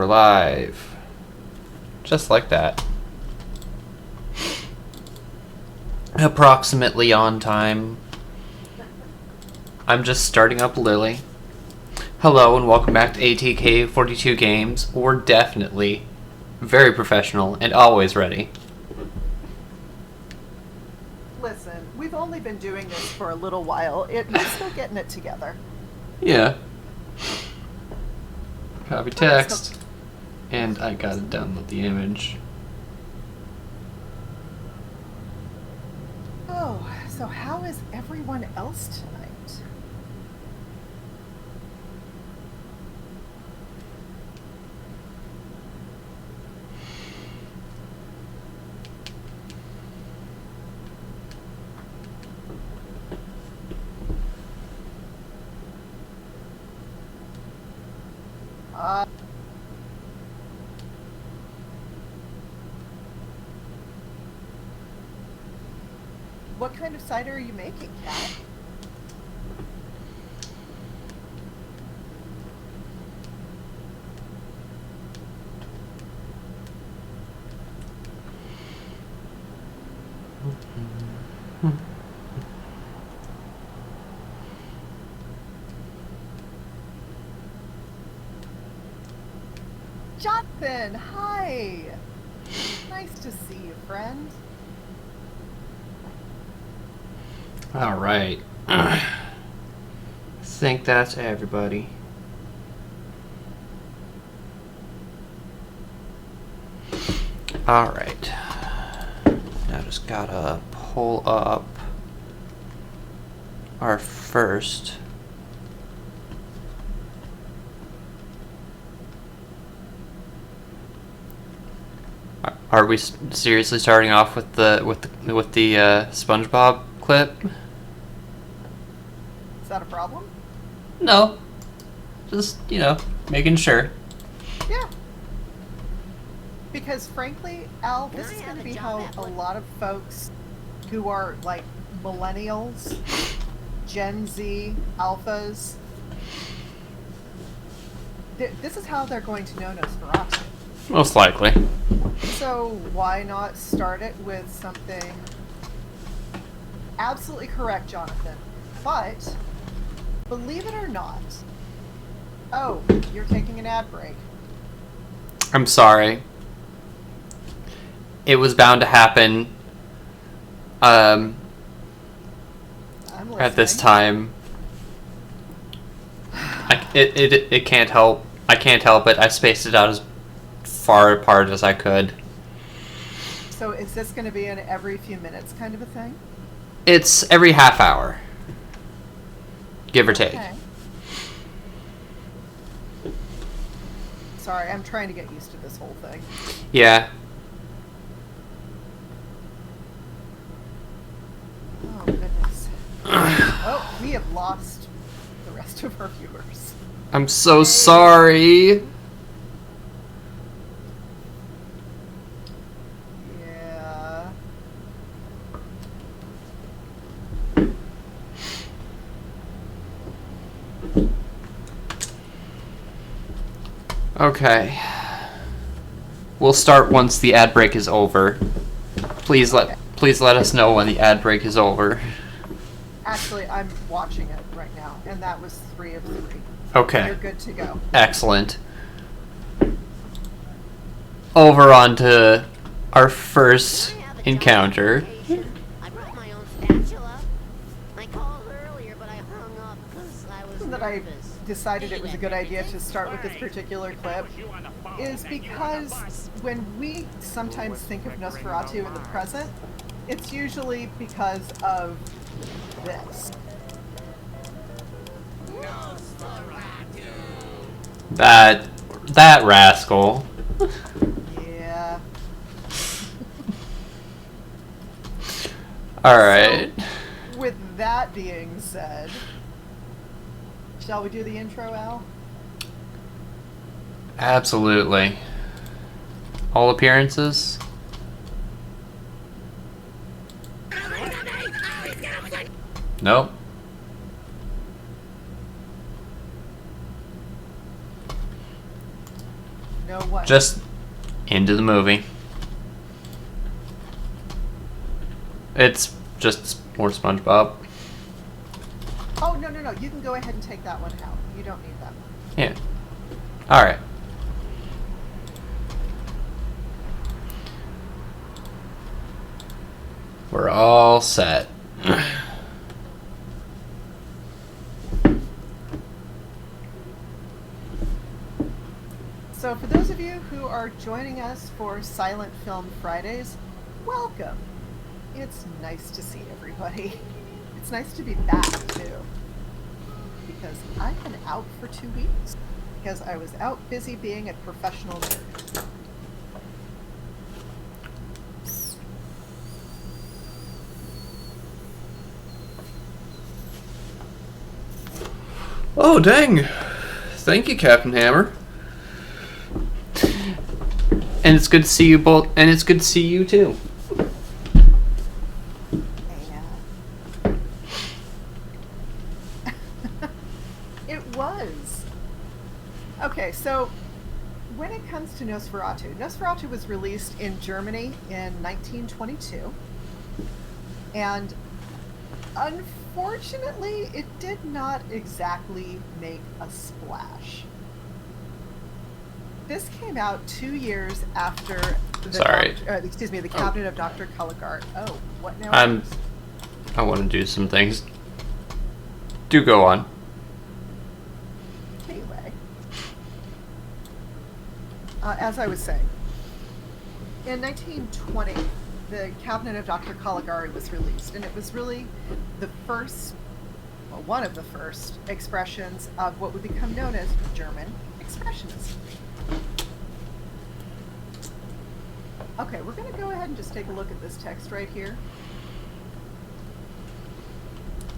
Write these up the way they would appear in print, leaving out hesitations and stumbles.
we're live. Just like that. Approximately on time. I'm just starting up Lily. Hello and welcome back to ATK 42 Games. We're definitely very professional and always ready. Listen, we've only been doing this for a little while. We're still getting it together. Yeah. Copy text. And I gotta download the image. Oh, so how is everyone else tonight? What kind of cider are you making, Kat? Jonathan, hi! Nice to see you, friend. Alright. I think that's everybody. Alright. Now just gotta pull up our first. Are we seriously starting off with the SpongeBob clip? Is that a problem? No. Just, making sure. Yeah. Because frankly, Al, this is going to be how a lot of folks who are like millennials, Gen Z, alphas, this is how they're going to know Nosferatu. Most likely. So why not start it with something absolutely correct, Jonathan? But believe it or not, oh, you're taking an ad break. I'm sorry. It was bound to happen I'm at this listening. time. It can't help. I can't help it. I spaced it out as far apart as I could. So is this going to be an every few minutes kind of a thing? It's every half hour. Give or take. Okay. Sorry, I'm trying to get used to this whole thing. Yeah. Oh, goodness. Oh, we have lost the rest of our viewers. I'm so sorry. Yeah. Okay. We'll start once the ad break is over. Please let us know when the ad break is over. Actually, I'm watching it right now, and that was 3 of 3. Okay. You're good to go. Excellent. Over on to our first encounter. I brought my own spatula. I called earlier, but I hung up because I was That I nervous. decided it was a good idea to start with this particular clip is because when we sometimes think of Nosferatu in the present, it's usually because of this. That rascal. Yeah. Alright. So, with that being said, shall we do the intro, Al? Absolutely. All appearances? Nope. No what? Just into the movie. It's just more SpongeBob. Oh, no. You can go ahead and take that one out. You don't need that one. Yeah. Alright. We're all set. So for those of you who are joining us for Silent Film Fridays, welcome. It's nice to see everybody. It's nice to be back, too. Because I've been out for 2 weeks. Because I was out busy being a professional nerd. Oh, dang. Thank you, Captain Hammer. And it's good to see you both, and it's good to see you too. It was. Okay, so when it comes to Nosferatu, Nosferatu was released in Germany in 1922. And unfortunately, it did not exactly make a splash. This came out 2 years after the Cabinet of Dr. Caligari. Oh, what now? I want to do some things. Do go on. Anyway, as I was saying, in 1920, the Cabinet of Dr. Caligari was released, and it was really the first, well, one of the first expressions of what would become known as German Expressionism. Okay, we're going to go ahead and just take a look at this text right here.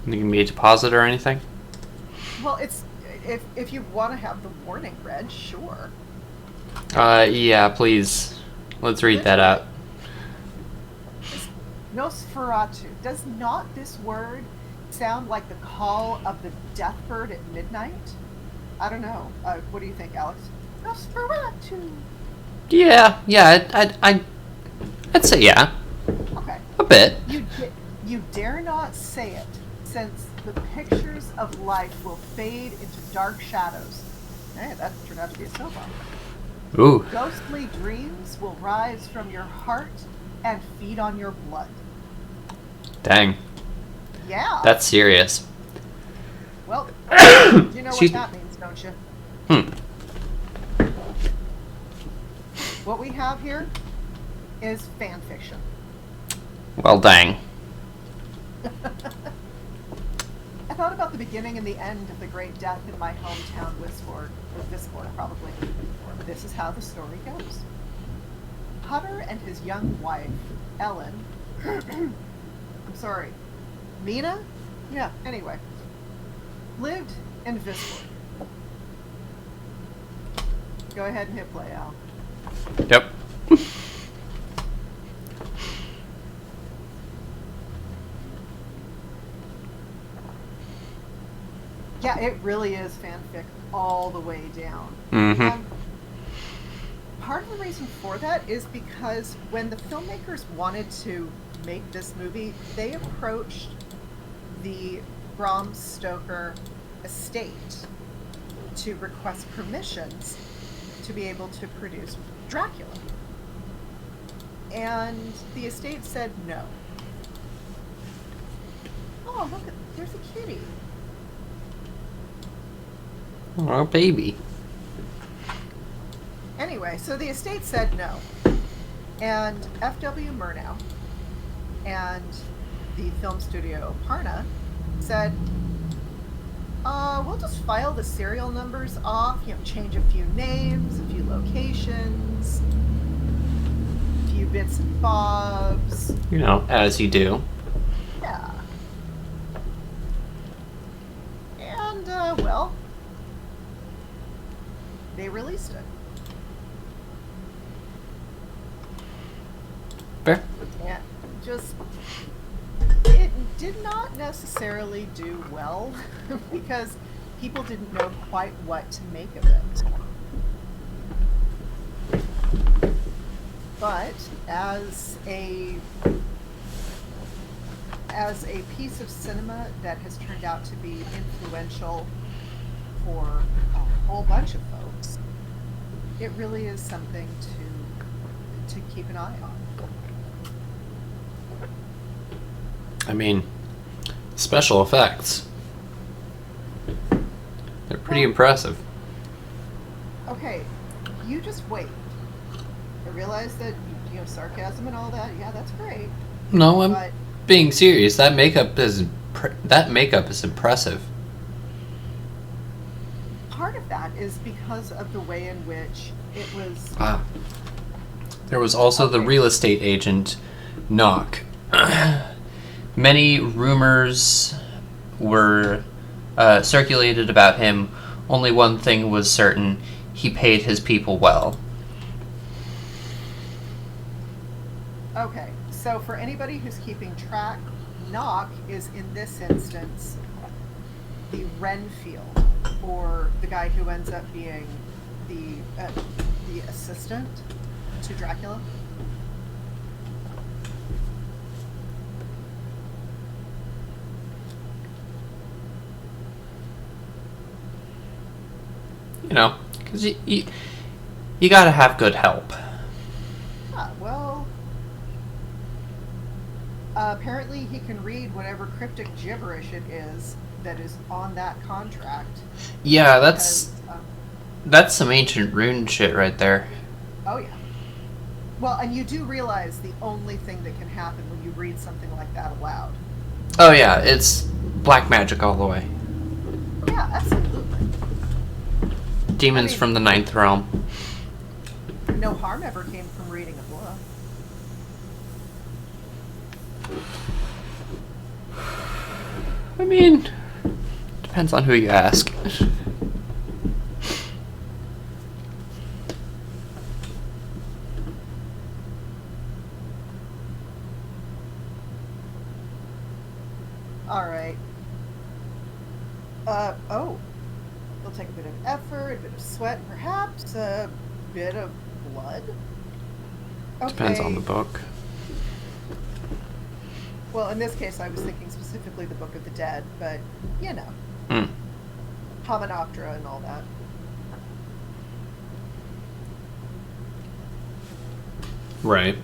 You give me a deposit or anything? Well, it's if you want to have the warning read, sure. Yeah, please. Let's read that out. Nosferatu. Does not this word sound like the call of the death bird at midnight? I don't know. What do you think, Alex? Nosferatu. Yeah, I'd say yeah. Okay. A bit. You dare not say it, since the pictures of life will fade into dark shadows. Hey, that turned out to be a soap opera. Ooh. Ghostly dreams will rise from your heart and feed on your blood. Dang. Yeah. That's serious. Well, you know what that means, don't you? What we have here is fan fiction. Well, dang. I thought about the beginning and the end of the Great Death in my hometown, Wisborne, probably. This is how the story goes. Hutter and his young wife, Ellen, I'm sorry, Mina? Yeah, anyway, lived in Wisborne. Go ahead and hit play, Al. Yep. Yeah, it really is fanfic all the way down. Mm-hmm. Part of the reason for that is because when the filmmakers wanted to make this movie, they approached the Bram Stoker estate to request permissions to be able to produce Dracula. And the estate said no. Oh, look, there's a kitty. Oh, baby. Anyway, so the estate said no. And F.W. Murnau and the film studio Parna said, we'll just file the serial numbers off, change a few names, a few locations, a few bits and bobs. You know, as you do. Yeah. And, well, they released it. Fair. Yeah, it did not necessarily do well because people didn't know quite what to make of it. but as a piece of cinema that has turned out to be influential for a whole bunch of folks, it really is something to keep an eye on. I mean, special effects. They're pretty impressive. Okay, you just wait. I realize that, sarcasm and all that, yeah, that's great. No, I'm But being serious. That makeup is impressive. part of that is because of the way in which it was... There was also the real estate agent, Knock. Many rumors were circulated about him. Only one thing was certain: he paid his people well. Okay, so for anybody who's keeping track, Knock is in this instance the Renfield, or the guy who ends up being the assistant to Dracula. Because you gotta have good help. Well, apparently he can read whatever cryptic gibberish it is that is on that contract. Yeah, that's some ancient rune shit right there. Oh yeah. Well, and you do realize the only thing that can happen when you read something like that aloud. Oh yeah, it's black magic all the way. Yeah, absolutely. Demons from the ninth realm. No harm ever came from reading a book. I mean, depends on who you ask. Alright. It'll take a bit of effort, a bit of sweat, perhaps a bit of blood. Okay. Depends on the book. Well, in this case, I was thinking specifically the Book of the Dead, but, Hymenoptera and all that. Right.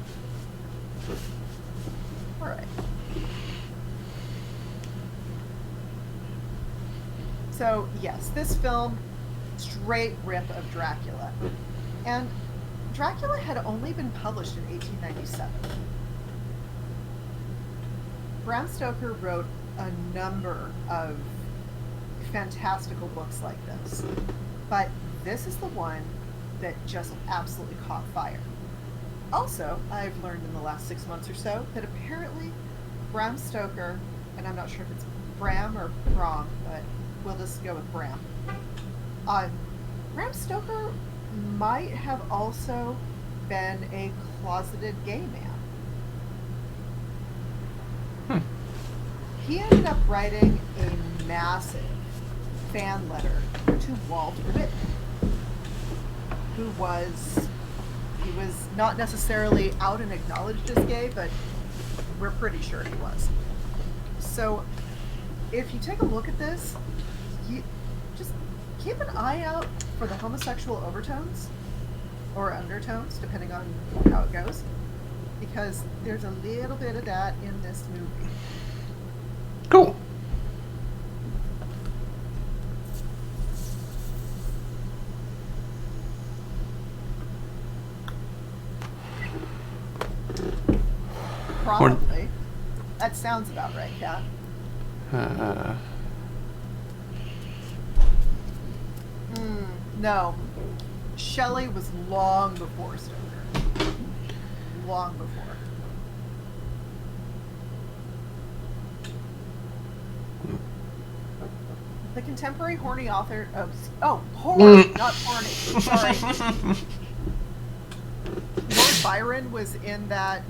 Alright. So, yes, this film, straight rip of Dracula. And Dracula had only been published in 1897. Bram Stoker wrote a number of fantastical books like this, but this is the one that just absolutely caught fire. Also, I've learned in the last 6 months or so that apparently Bram Stoker, and I'm not sure if it's Bram or Bram, but we'll just go with Bram. Bram Stoker might have also been a closeted gay man. He ended up writing a massive fan letter to Walt Whitman, who was not necessarily out and acknowledged as gay, but we're pretty sure he was. So if you take a look at this, you just keep an eye out for the homosexual overtones or undertones, depending on how it goes, because there's a little bit of that in this movie. Cool. Probably. That sounds about right, Kat. No. Shelley was long before Stoker. Long before. The contemporary horny author of... horror, not horny. Sorry. Lord Byron was in that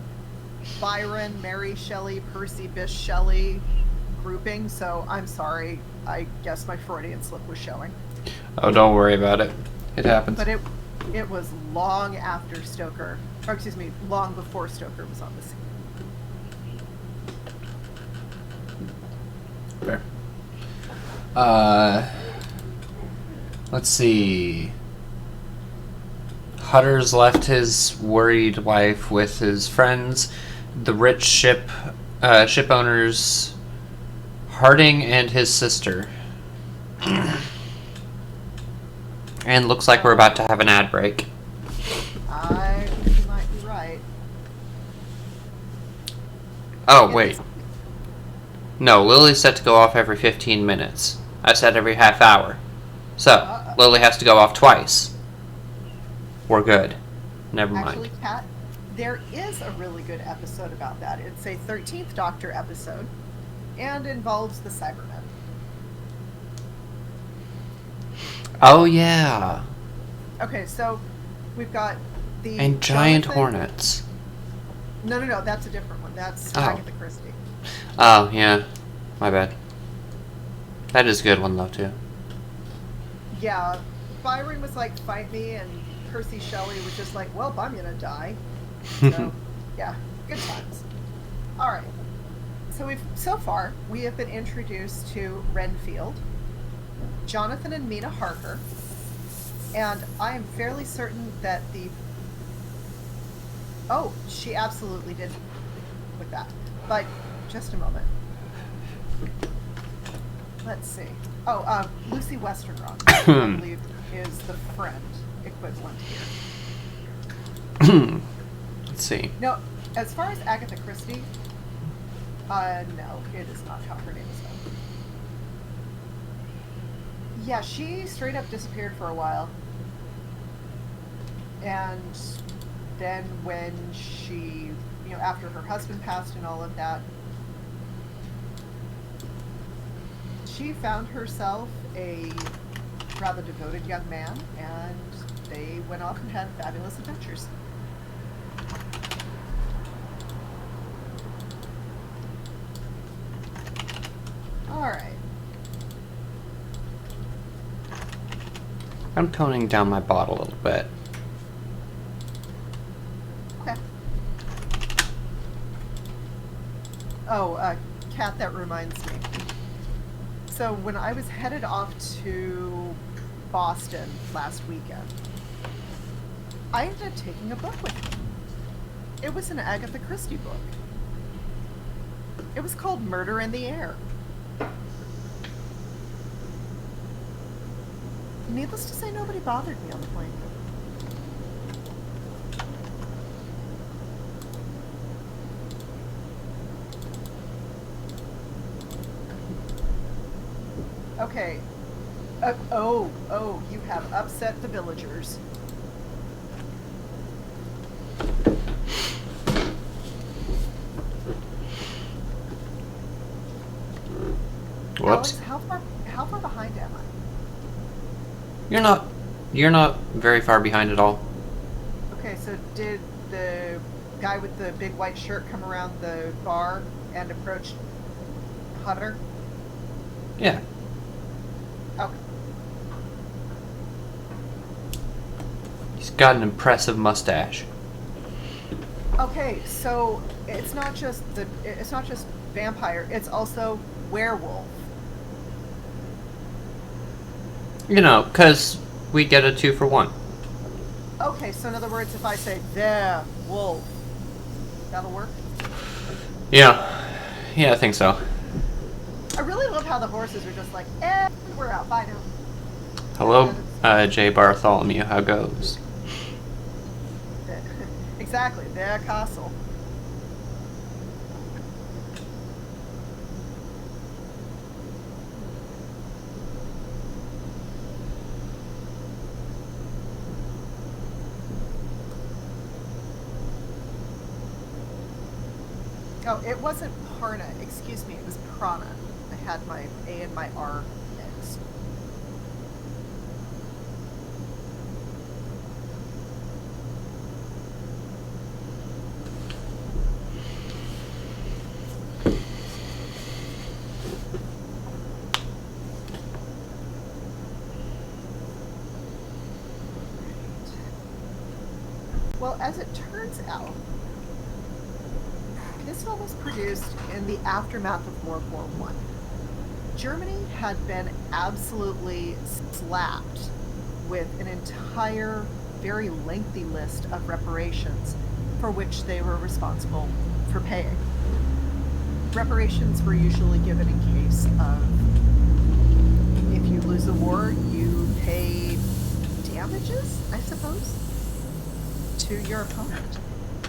Byron, Mary Shelley, Percy Bysshe Shelley grouping, so I'm sorry. I guess my Freudian slip was showing. Oh, don't worry about it. It happens. But it was long after Stoker, or excuse me, long before Stoker was on the scene. Fair. Let's see. Hutter's left his worried wife with his friends, the rich ship owners, Harding and his sister. And looks like we're about to have an ad break. I think you might be right. Oh, wait. No, Lily's set to go off every 15 minutes. I said every half hour. So, Lily has to go off twice. We're good. Never mind. Actually, Kat, there is a really good episode about that. It's a 13th Doctor episode and involves the Cybermen. Oh, yeah. Okay, so we've got the... And giant Jonathan- hornets. No, that's a different one. That's Oh. Agatha Christie. Oh, yeah. My bad. That is a good one, though, too. Yeah, Byron was like, fight me, and Percy Shelley was just like, well, I'm gonna die. So, yeah, good times. Alright. So far, we have been introduced to Renfield, Jonathan and Mina Harker, and I am fairly certain that the... Oh, she absolutely did with that. But, just a moment. Let's see. Oh, Lucy Westenra, I believe, is the friend equivalent here. Let's see. No, as far as Agatha Christie, no, it is not how her name is spelled. Yeah, she straight up disappeared for a while. And then when she, after her husband passed and all of that, she found herself a rather devoted young man, and they went off and had fabulous adventures. Alright. I'm toning down my bottle a little bit. Okay. Oh, Kat, that reminds me. So when I was headed off to Boston last weekend, I ended up taking a book with me. It was an Agatha Christie book. It was called Murder in the Air. Needless to say, nobody bothered me on the plane. Okay. You have upset the villagers. Whoops. Alex, how far behind am I? You're not very far behind at all. Okay, so did the guy with the big white shirt come around the bar and approach Hutter? Yeah. Okay. He's got an impressive mustache. Okay, so it's not just vampire, it's also werewolf. 'Cause we get a 2 for 1. Okay, so in other words, if I say the wolf, that'll work? Yeah, I think so. I really love how the horses are just like, we're out, bye now. Hello, J. Bartholomew, how goes? Exactly, their castle. Oh, it wasn't Parna, excuse me, it was Prana. I had my A and my R mixed. Well, as it turns out, this film was produced in the aftermath of World War I. Germany had been absolutely slapped with an entire, very lengthy list of reparations for which they were responsible for paying. Reparations were usually given in case of, if you lose a war, you pay damages, I suppose, to your opponent.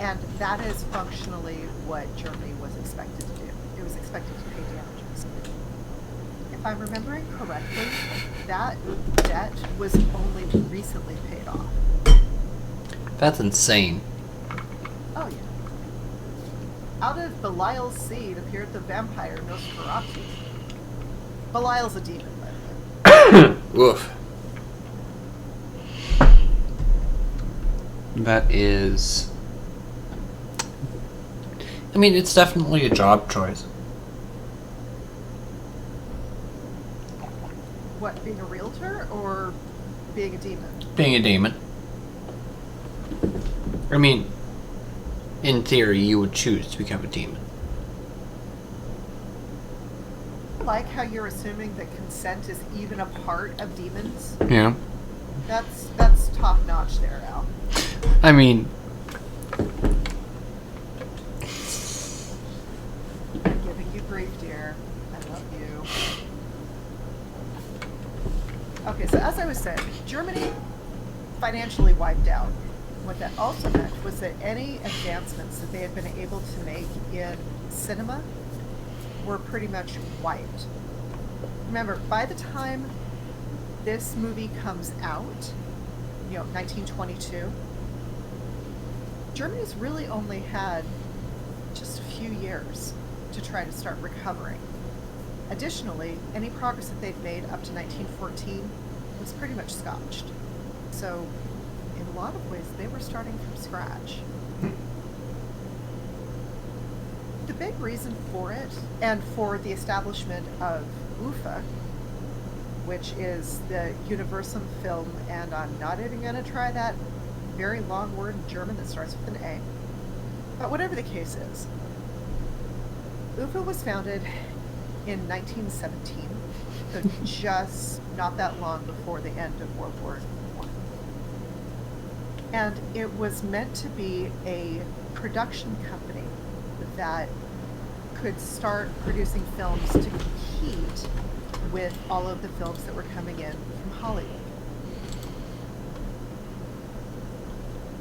And that is functionally what Germany was expected to do. It was expected to pay damages. If I'm remembering correctly, that debt was only recently paid off. That's insane. Oh, yeah. Out of Belial's seed appeared the vampire Nosfuratu. Belial's a demon, by the way. Oof. That is... I mean, it's definitely a job choice. What, being a realtor or being a demon? Being a demon. I mean, in theory, you would choose to become a demon. I like how you're assuming that consent is even a part of demons. Yeah. That's top notch there, Al. I mean... I'm giving you grief, dear. I love you. Okay, so as I was saying, Germany financially wiped out. What that also meant was that any advancements that they had been able to make in cinema were pretty much wiped. Remember, by the time this movie comes out, 1922, Germany's really only had just a few years to try to start recovering. Additionally, any progress that they'd made up to 1914 was pretty much scotched. So, in a lot of ways, they were starting from scratch. The big reason for it, and for the establishment of UFA, which is the Universum Film, and I'm not even going to try that very long word in German that starts with an A. But whatever the case is, UFA was founded in 1917, so just not that long before the end of World War I. And it was meant to be a production company that could start producing films to compete with all of the films that were coming in from Hollywood.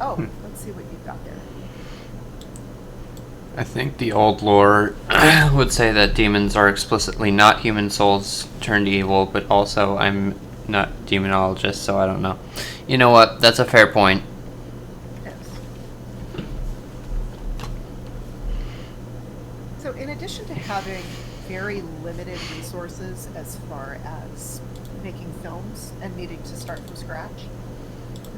Oh, let's see what you've got there. I think the old lore would say that demons are explicitly not human souls turned evil, but also I'm not a demonologist, so I don't know. You know what? That's a fair point. Yes. So in addition to having very limited resources as far as making films and needing to start from scratch,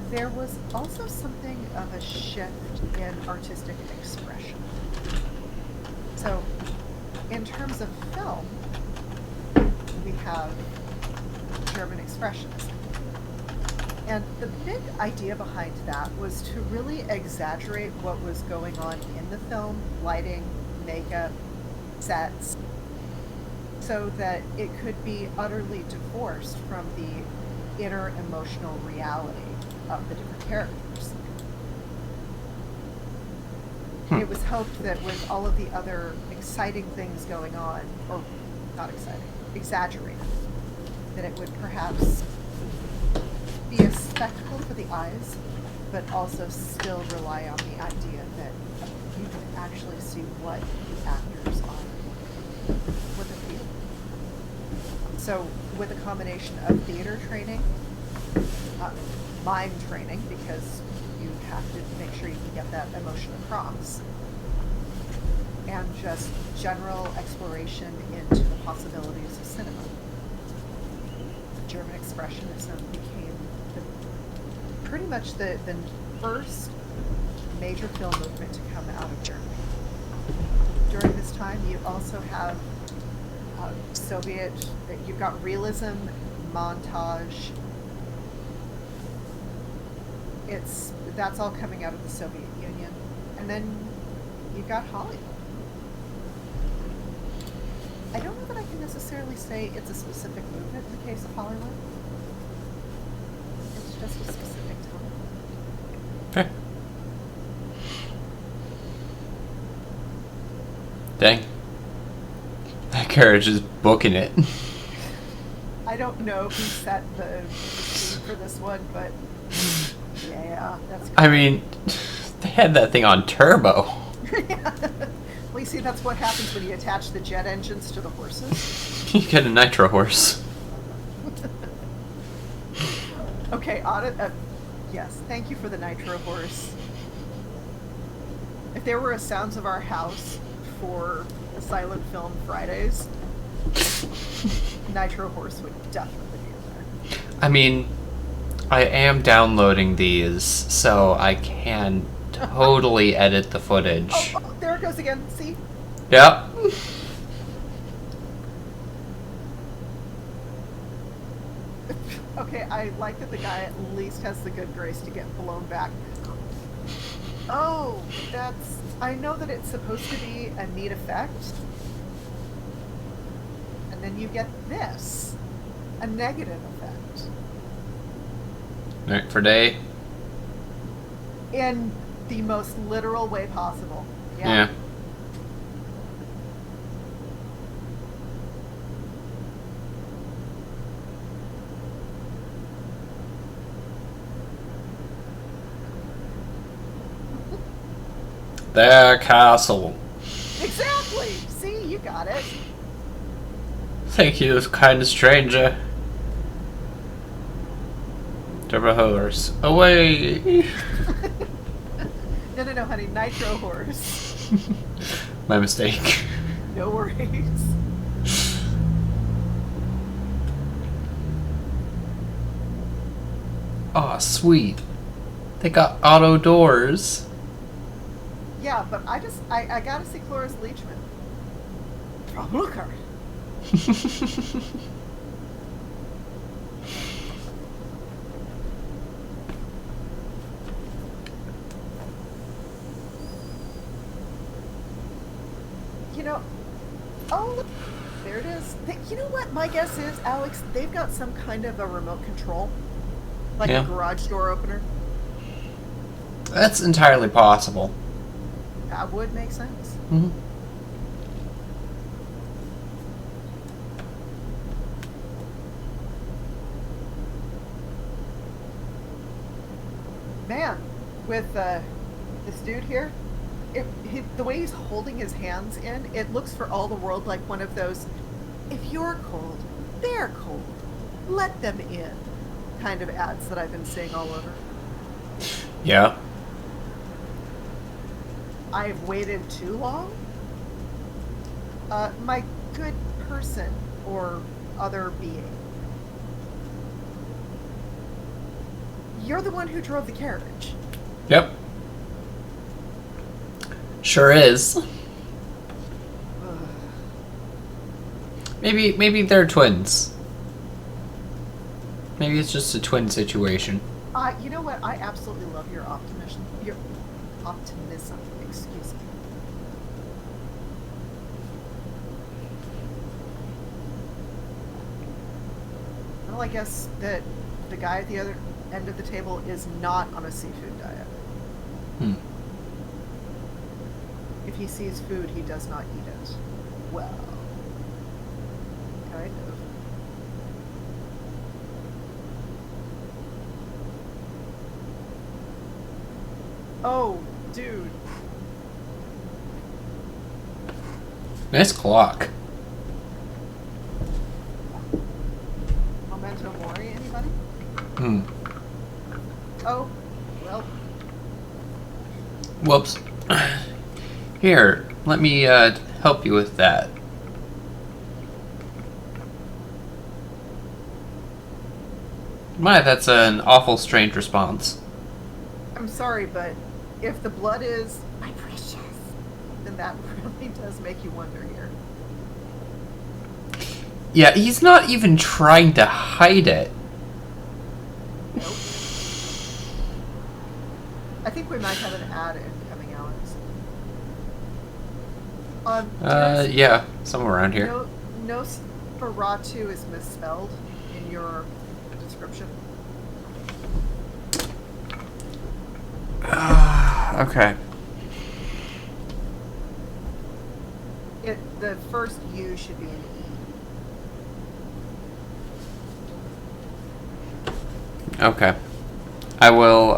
there was also something of a shift in artistic expression. So, in terms of film, we have German expressionism. And the big idea behind that was to really exaggerate what was going on in the film, lighting, makeup, sets, so that it could be utterly divorced from the inner emotional reality of the different characters. It was hoped that with all of the other exciting things going on, or not exciting, exaggerated, that it would perhaps be a spectacle for the eyes, but also still rely on the idea that you can actually see what the actors are, what they're feeling. So with a combination of theater training, mime training, because you have to make sure you can get that emotion across, and just general exploration into the possibilities of cinema. German Expressionism became pretty much the first major film movement to come out of Germany. During this time, you also have you've got realism, montage, That's all coming out of the Soviet Union. And then you've got Hollywood. I don't know that I can necessarily say it's a specific movement in the case of Hollywood. It's just a specific time. Okay. Dang. That carriage is booking it. I don't know who set the scene for this one, but yeah, that's good. I mean, they had that thing on turbo. Yeah. Well, you see, that's what happens when you attach the jet engines to the horses. You get a nitro horse. Okay, yes, thank you for the nitro horse. If there were a Sounds of Our House for the silent film Fridays, nitro horse would definitely be in there. I mean, I am downloading these, so I can totally edit the footage. Oh, there it goes again. See? Yep. Okay, I like that the guy at least has the good grace to get blown back. Oh, I know that it's supposed to be a neat effect. And then you get this. A negative effect. Night for day. In the most literal way possible. Yeah. Their castle. Exactly! See, you got it. Thank you, kind stranger. Turbo horse. Away! No, honey. Nitro horse. My mistake. No worries. Aw, sweet. They got auto doors. Yeah, but I gotta see Cloris Leachman. Dracula. You know, oh, look, there it is. You know what my guess is, Alex? They've got some kind of a remote control. Like Yeah. a garage door opener. That's entirely possible. That would make sense. Mm-hmm. Man, with this dude here, the way he's holding his hands in, it looks for all the world like one of those, if you're cold, they're cold, let them in kind of ads that I've been seeing all over. Yeah. I've waited too long? My good person or other being. You're the one who drove the carriage. Yep. Sure is. Maybe they're twins. Maybe it's just a twin situation. You know what? I absolutely love your optimism. Your optimism, excuse me. Well, I guess that the guy at the other end of the table is not on a seafood diet. Hmm. If he sees food, he does not eat it. Well, kind of. Oh, dude. Nice clock. Memento Mori, anybody? Hmm. Oh, well. Whoops. Here, let me help you with that. My, that's an awful strange response. I'm sorry, but if the blood is my precious, then that really does make you wonder here. Yeah, he's not even trying to hide it. Nope. think we might have an ad incoming, Alex. Yeah, somewhere around here. Nosferatu is misspelled in your description. Okay. The first U should be an E. Okay. I will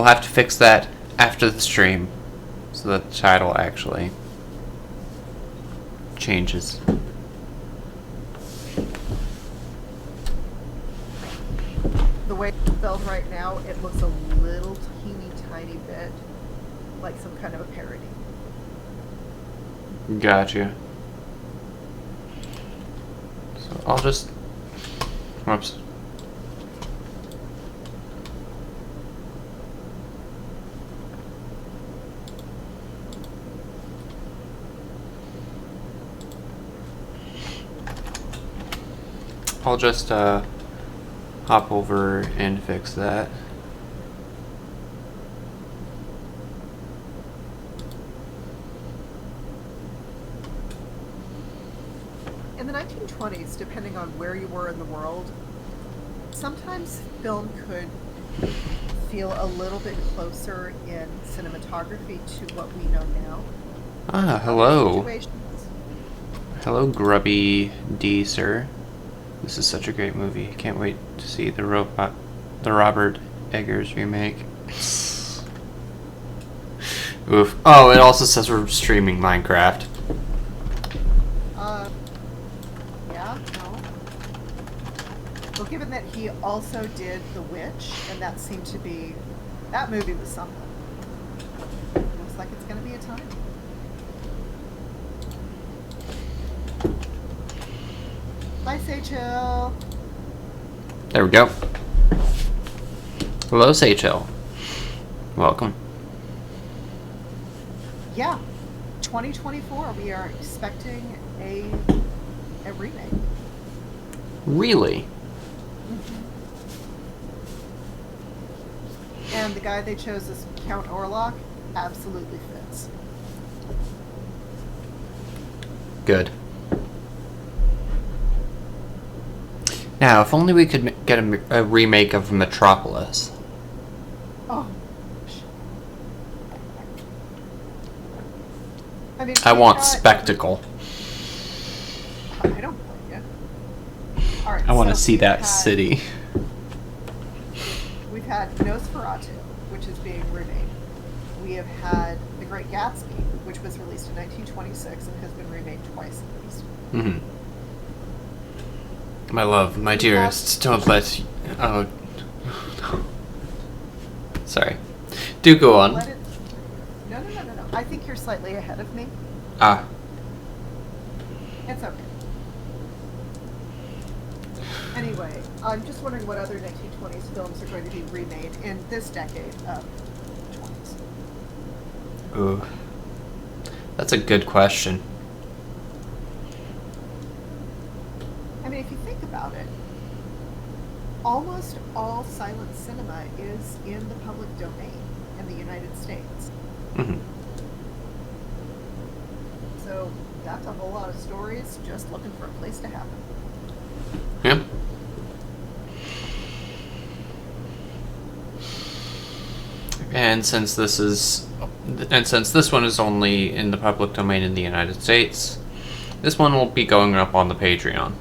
have to fix that after the stream, so that the title actually changes. The way it's spelled right now, it looks a little teeny tiny bit like some kind of a parody. Gotcha. So I'll just... Whoops. I'll just hop over and fix that. In the 1920s, depending on where you were in the world, sometimes film could feel a little bit closer in cinematography to what we know now. Ah, hello. Situations. Hello, Grubby D, sir. This is such a great movie. Can't wait to see the Robert Eggers remake. Oof. Oh, it also says we're streaming Minecraft. Yeah, no. Well, given that he also did The Witch, and that seemed to be... That movie was something. Looks like it's going to be a time. Bye, Seychell. There we go. Hello, Seychell. Welcome. Yeah, 2024, we are expecting a remake. Really? And the guy they chose as Count Orlok absolutely fits. Good. Now, if only we could get a remake of Metropolis. Oh. I mean, I want got- spectacle. I don't blame you. All right, I want to so see we've that had- city. We've had Nosferatu, which is being remade. We have had The Great Gatsby, which was released in 1926 and has been remade twice at least. Mm-hmm. My love, my dearest, don't let... Oh. Sorry. Do go on. Let it... No. I think you're slightly ahead of me. Ah. It's okay. Anyway, I'm just wondering what other 1920s films are going to be remade in this decade of 20s. Ooh. That's a good question. I mean, if you think about it, almost all silent cinema is in the public domain in the United States. Mm-hmm. So that's a whole lot of stories just looking for a place to happen. Yeah. And since this one is only in the public domain in the United States, this one will be going up on the Patreon.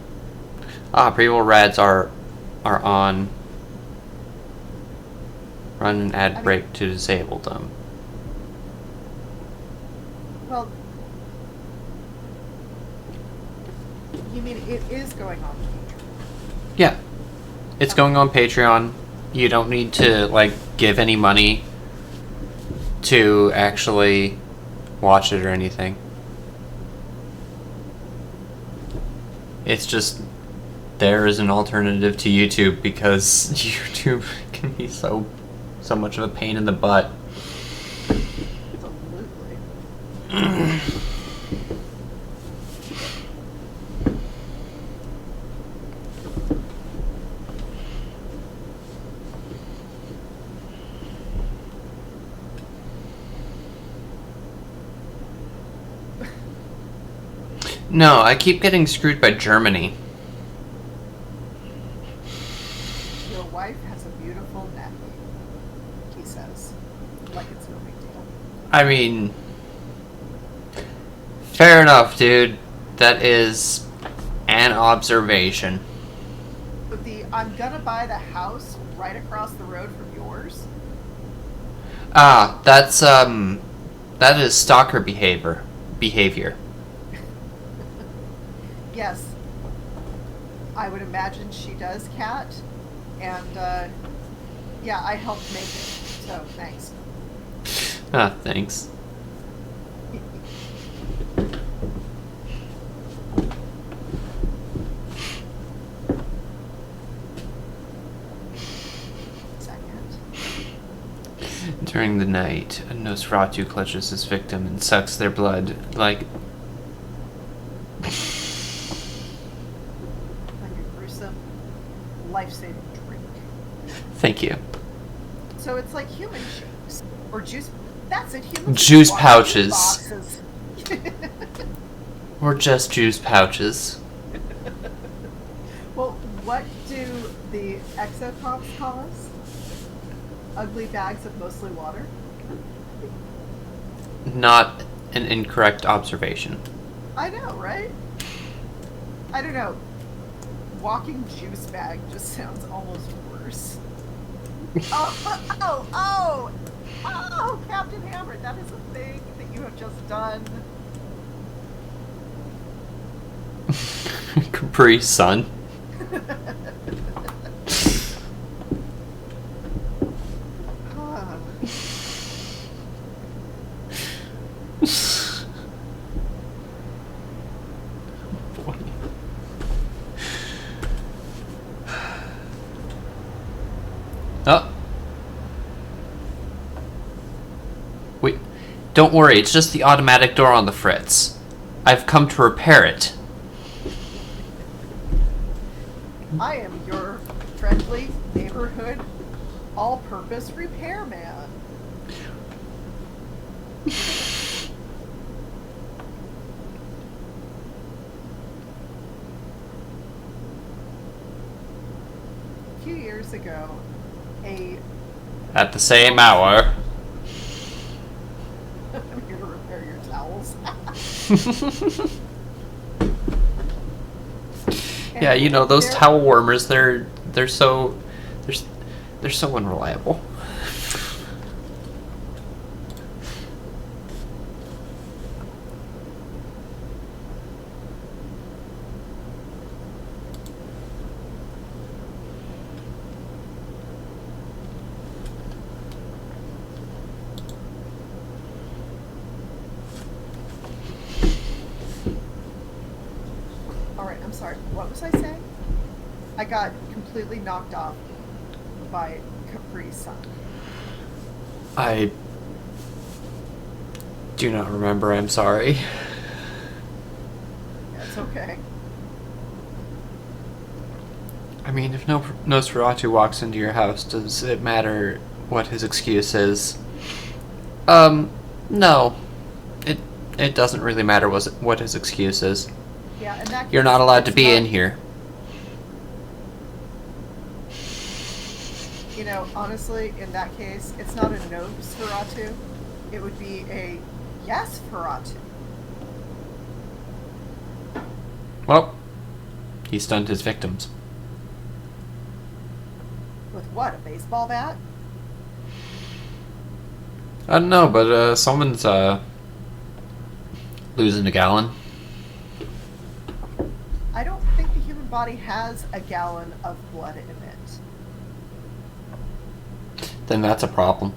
Pre-roll rads are on. Run an ad break to disable them. Well, you mean it is going on Patreon? Yeah. It's going on Patreon. You don't need to, give any money to actually watch it or anything. It's just there is an alternative to YouTube because YouTube can be so much of a pain in the butt. Absolutely. No, I keep getting screwed by Germany. Your wife has a beautiful neck, he says, like it's no big deal. I mean, fair enough, dude. That is an observation. But I'm gonna buy the house right across the road from yours. Ah, that is stalker behavior. Yes, I would imagine she does, Kat. And, yeah, I helped make it, so thanks. Ah, thanks. During the night, a Nosferatu clutches his victim and sucks their blood like Like a gruesome, life-saving drink. Thank you. So it's like human shakes. Or juice. That's it, human Juice water pouches. boxes. Or just juice pouches. Well, what do the exocops call us? Ugly bags of mostly water? Not an incorrect observation. I know, right? I don't know. Walking juice bag just sounds almost worse. Oh, Captain Hammer, that is a thing that you have just done. Capri Sun. Boy. Oh. Wait. Don't worry, it's just the automatic door on the fritz. I've come to repair it. I am your friendly neighborhood all-purpose repairman. A few years ago, At the same hour. I'm here to repair your towels. Yeah, you know those towel warmers. They're so unreliable. Alright, I'm sorry. What was I saying? I got completely knocked off by Capri Sun. I do not remember. I'm sorry. It's okay. I mean, if Nosferatu walks into your house, does it matter what his excuse is? No. It doesn't really matter what his excuse is. Yeah, and that You're not allowed to be in here. You know, honestly, in that case, it's not a Nosferatu. It would be a yes-feratu. Well, he stunned his victims. With what, a baseball bat? I don't know, but someone's losing a gallon. I don't think the human body has a gallon of blood in it. Then that's a problem.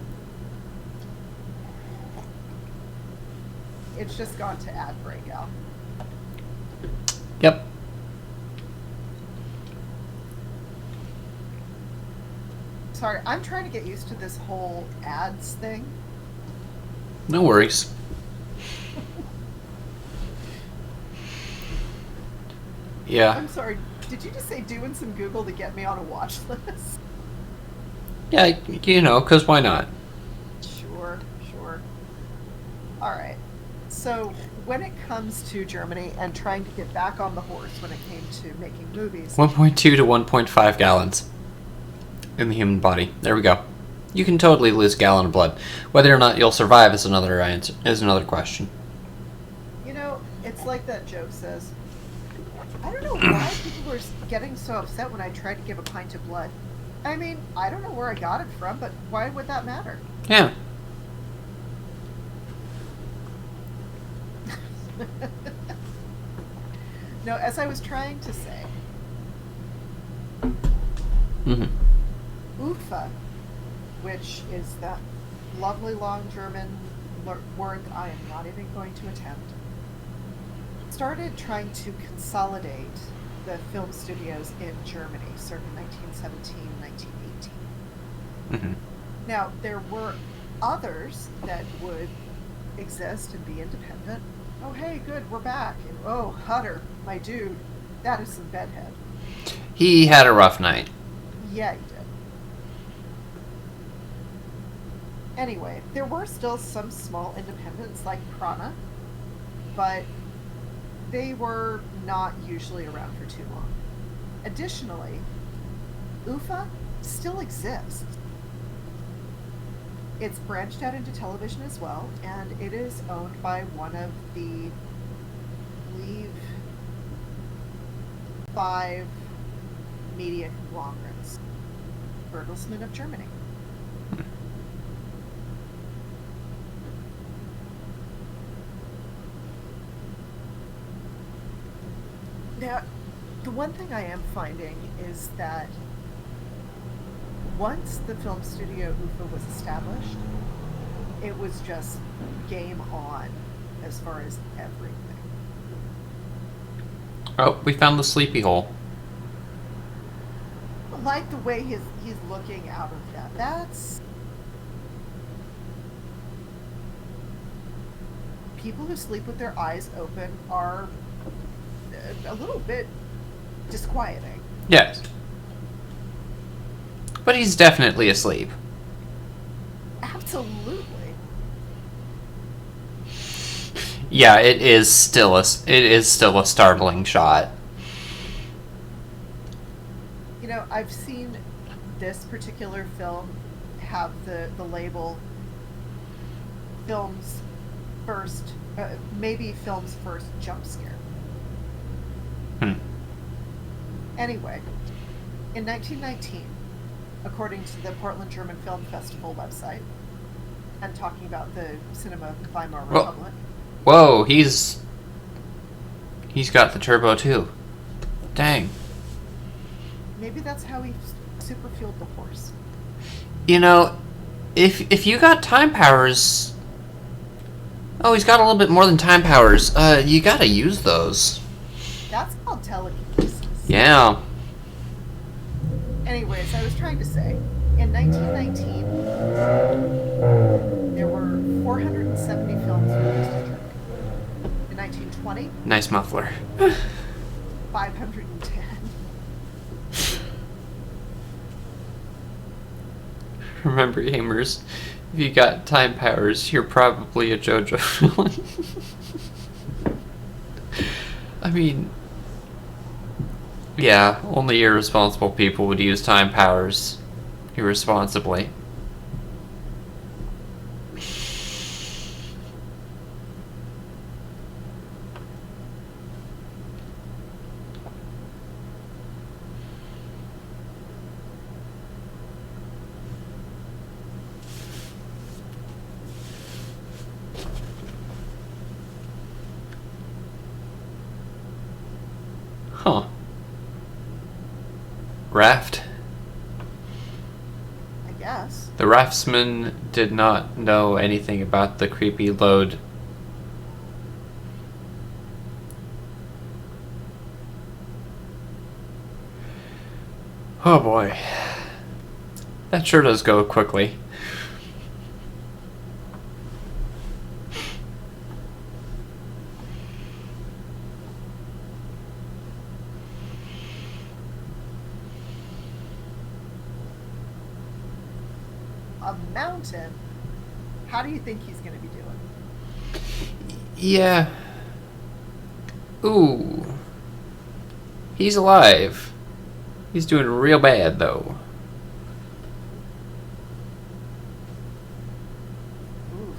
It's just gone to ad breakout. Yep. Sorry, I'm trying to get used to this whole ads thing. No worries. Yeah. I'm sorry, did you just say doing some Google to get me on a watch list? Yeah, you know, 'cause why not? Sure. Alright. So when it comes to Germany and trying to get back on the horse when it came to making movies, 1.2 to 1.5 gallons in the human body. There we go. You can totally lose a gallon of blood. Whether or not you'll survive is another question. you know, it's like that joke says, I don't know why people were getting so upset when I tried to give a pint of blood. I mean, I don't know where I got it from, but why would that matter? Yeah. No, as I was trying to say, Mm-hmm. Ufa, which is that lovely long German word I am not even going to attempt, started trying to consolidate the film studios in Germany, circa 1917, 1918. Mm-hmm. Now, there were others that would exist and be independent. Oh, hey, good, we're back. And, oh, Hutter, my dude, that is some bedhead. He had a rough night. Yeah, he did. Anyway, there were still some small independents like Prana, but they were not usually around for too long. Additionally, UFA still exists. It's branched out into television as well, and it is owned by one of the, I believe, 5 media conglomerates, Bertelsmann of Germany. Now, the one thing I am finding is that once the film studio UFA was established, it was just game on as far as everything. Oh, we found the sleepy hole. I like the way he's looking out of that. That's... People who sleep with their eyes open are a little bit disquieting. Yes. But he's definitely asleep. Absolutely. Yeah, it is still a startling shot. You know, I've seen this particular film have the label film's first, maybe film's first jump scare. Anyway, in 1919, according to the Portland German Film Festival website, and talking about the cinema of the Weimar Republic. Whoa, he's got the turbo too. Dang. Maybe that's how he super fueled the horse. You know, if you got time powers, oh, he's got a little bit more than time powers. You gotta use those. That's called telekinesis. Yeah. Anyways, I was trying to say, in 1919, there were 470 films released in Germany. In 1920, Nice muffler. 510. Remember, gamers, if you got time powers, you're probably a JoJo villain. I mean, yeah, only irresponsible people would use time powers irresponsibly. Huh. Raft. I guess. The raftsman did not know anything about the creepy load. Oh boy. That sure does go quickly. A mountain? How do you think he's going to be doing? Yeah. Ooh. He's alive. He's doing real bad, though. Oof.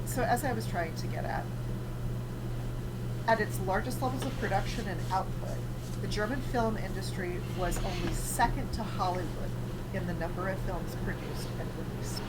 So as I was trying to get at its largest levels of production and output, the German film industry was only second to Hollywood in the number of films produced and released.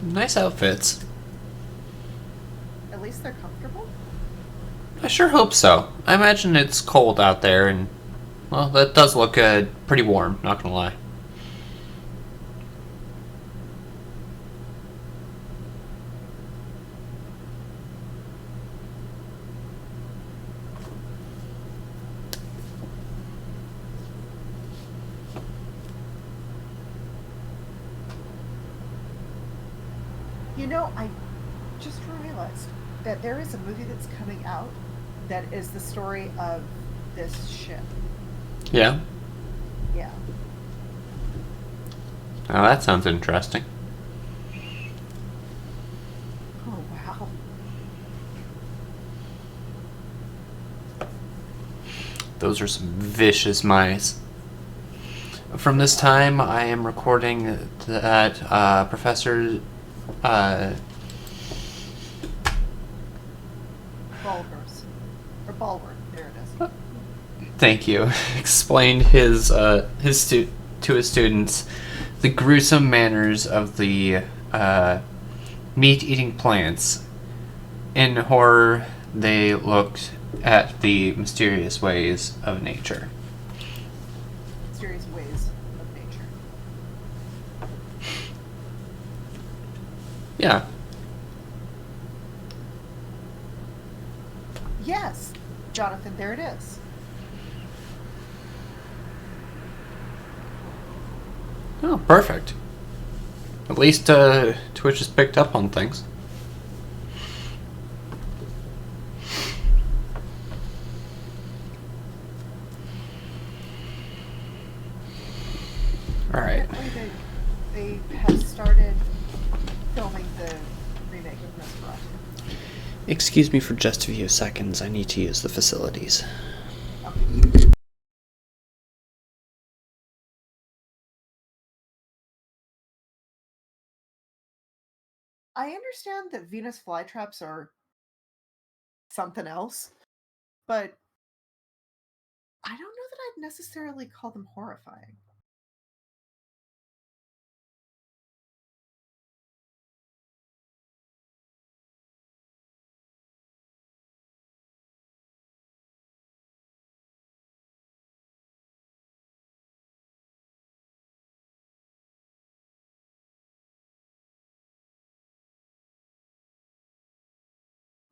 Nice outfits. At least they're comfortable. I sure hope so. I imagine it's cold out there, and, well, that does look pretty warm, not gonna lie. You know, I just realized that there is a movie that's coming out that is the story of this ship. Yeah? Yeah. Oh, that sounds interesting. Oh, wow. Those are some vicious mice. From this time, I am recording that Professor... Bulgars. Or Bulwer. There it is. Thank you. Explained to his students the gruesome manners of the meat-eating plants. In horror, they looked at the mysterious ways of nature. Mysterious ways of nature. Yeah. Yes, Jonathan, there it is. Oh, perfect. At least Twitch has picked up on things. Alright. Apparently they have started filming the remake of Nosferatu. Excuse me for just a few seconds. I need to use the facilities. I understand that Venus flytraps are something else, but I don't know that I'd necessarily call them horrifying.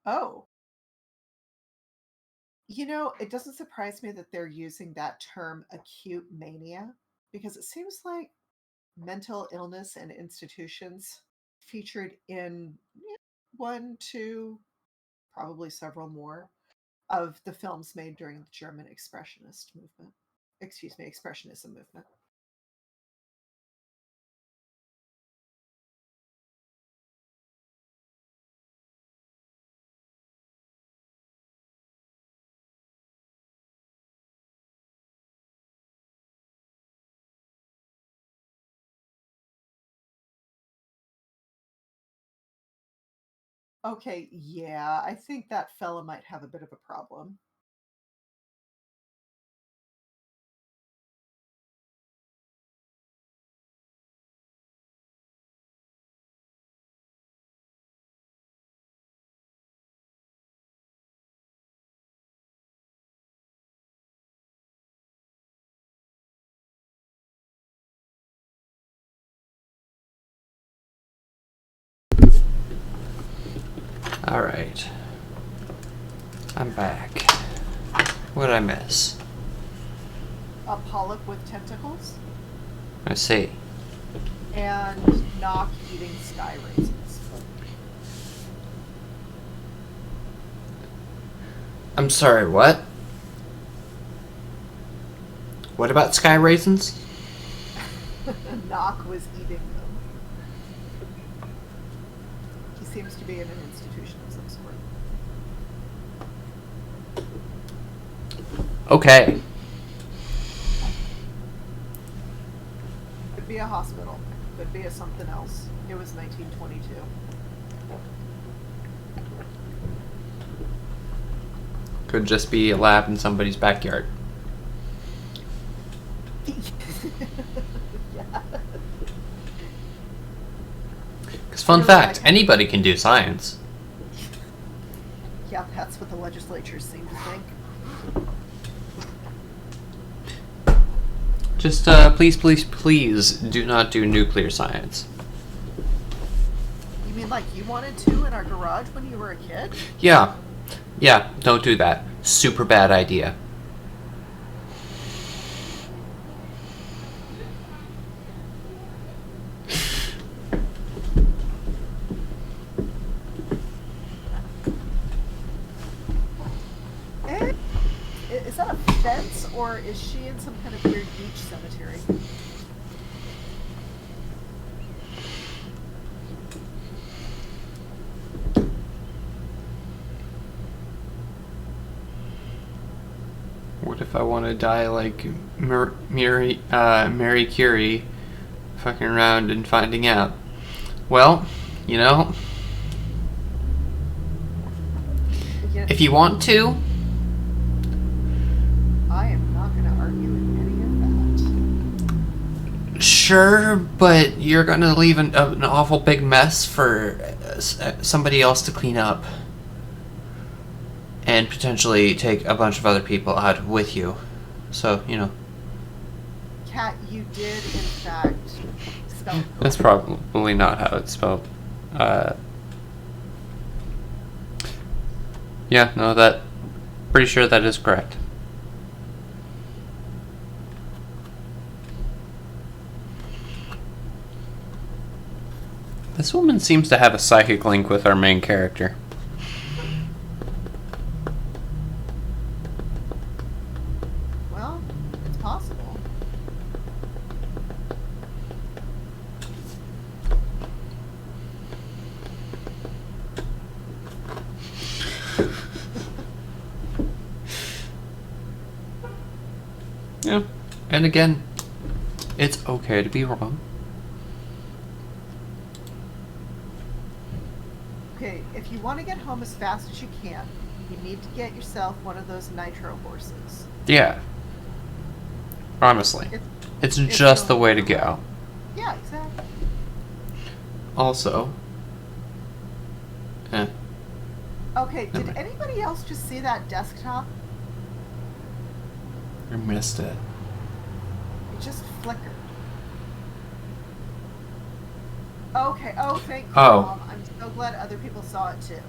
Oh, you know, it doesn't surprise me that they're using that term acute mania because it seems like mental illness and institutions featured in one, two, probably several more of the films made during the German Expressionist movement. Excuse me, Expressionism movement. Okay, yeah, I think that fella might have a bit of a problem. Alright. I'm back. What'd I miss? A polyp with tentacles? I see. And Knock eating sky raisins. I'm sorry, what? What about sky raisins? Knock was eating them. He seems to be in an institution of some sort. Okay. Could be a hospital. Could be a something else. It was 1922. Could just be a lab in somebody's backyard. Yeah. Because fun fact, anybody can do science. Yeah, that's what the legislatures seem to think. Just please do not do nuclear science. You mean like you wanted to in our garage when you were a kid? Yeah, don't do that. Super bad idea. Is that a fence, or is she in some kind of weird beach cemetery? What if I want to die like Mary Curie, fucking around and finding out? Well, you know, Yeah, if you want to, I am not going to argue with any of that. sure, but you're gonna leave an awful big mess for somebody else to clean up. And potentially take a bunch of other people out with you. So, you know. Kat, you did in fact spell That's probably not how it's spelled. Yeah, no, pretty sure that is correct. This woman seems to have a psychic link with our main character. Well, it's possible. Yeah. And again, it's okay to be wrong. Okay, if you want to get home as fast as you can, you need to get yourself one of those nitro horses. Yeah. Honestly. It's just the way to go. Yeah, exactly. Also. Okay, did anybody else just see that desktop? I missed it. It just flickered. Okay, oh, thank you, Oh. Mom. I'm so glad other people saw it too.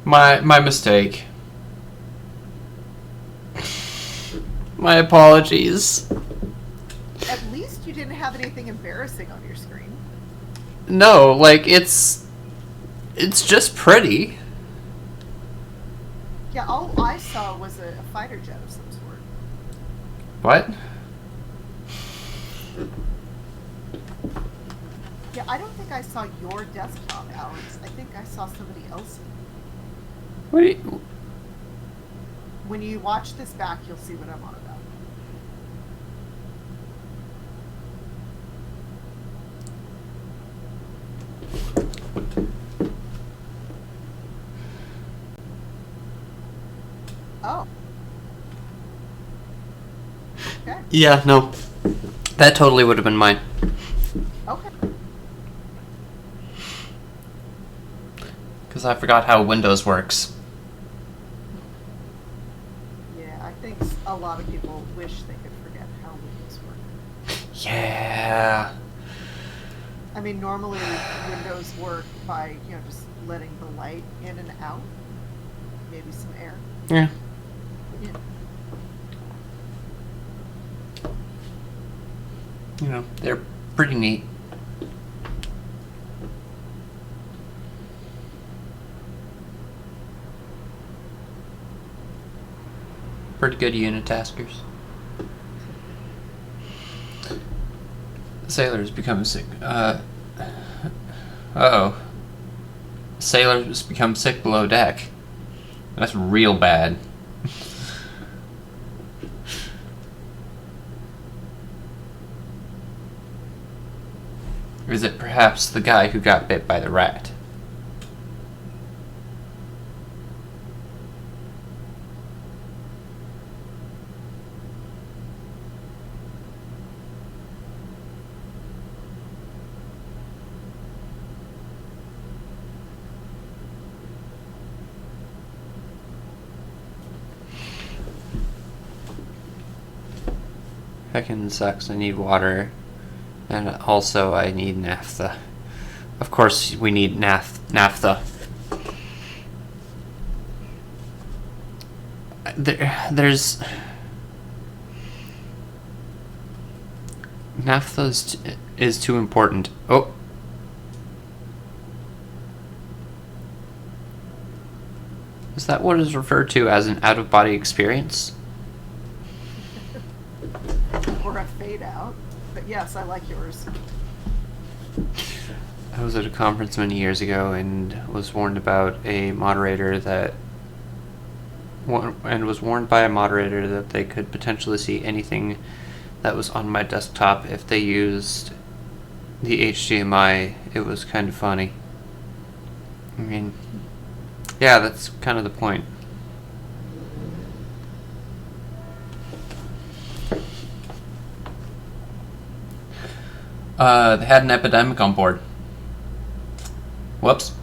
My mistake. My apologies. At least you didn't have anything embarrassing on your screen. No, like it's just pretty. Yeah, all I saw was a fighter jet of some sort. What? Yeah, I don't think I saw your desktop, Alex. I think I saw somebody else's. What do you, When you watch this back, you'll see what I'm on about. Oh. Okay. Yeah, no. That totally would have been mine. Okay. Because I forgot how Windows works. Yeah, I think a lot of people wish they could forget how Windows work. Yeah. I mean, normally Windows work by, just letting the light in and out. Maybe some air. Yeah. Yeah. You know, they're pretty neat. Pretty good unitaskers. Sailors become sick. Uh-oh. Sailors become sick below deck. That's real bad. Or is it perhaps the guy who got bit by the rat? Heckin' sucks, I need water. And also I need naphtha. Of course we need naphtha. There's... Naphtha is too important. Oh! Is that what is referred to as an out-of-body experience? Or a fade out. But yes, I like yours. I was at a conference many years ago and was warned about a moderator that... and was warned by a moderator that they could potentially see anything that was on my desktop if they used the HDMI. It was kind of funny. I mean, yeah, that's kind of the point. They had an epidemic on board. Whoops.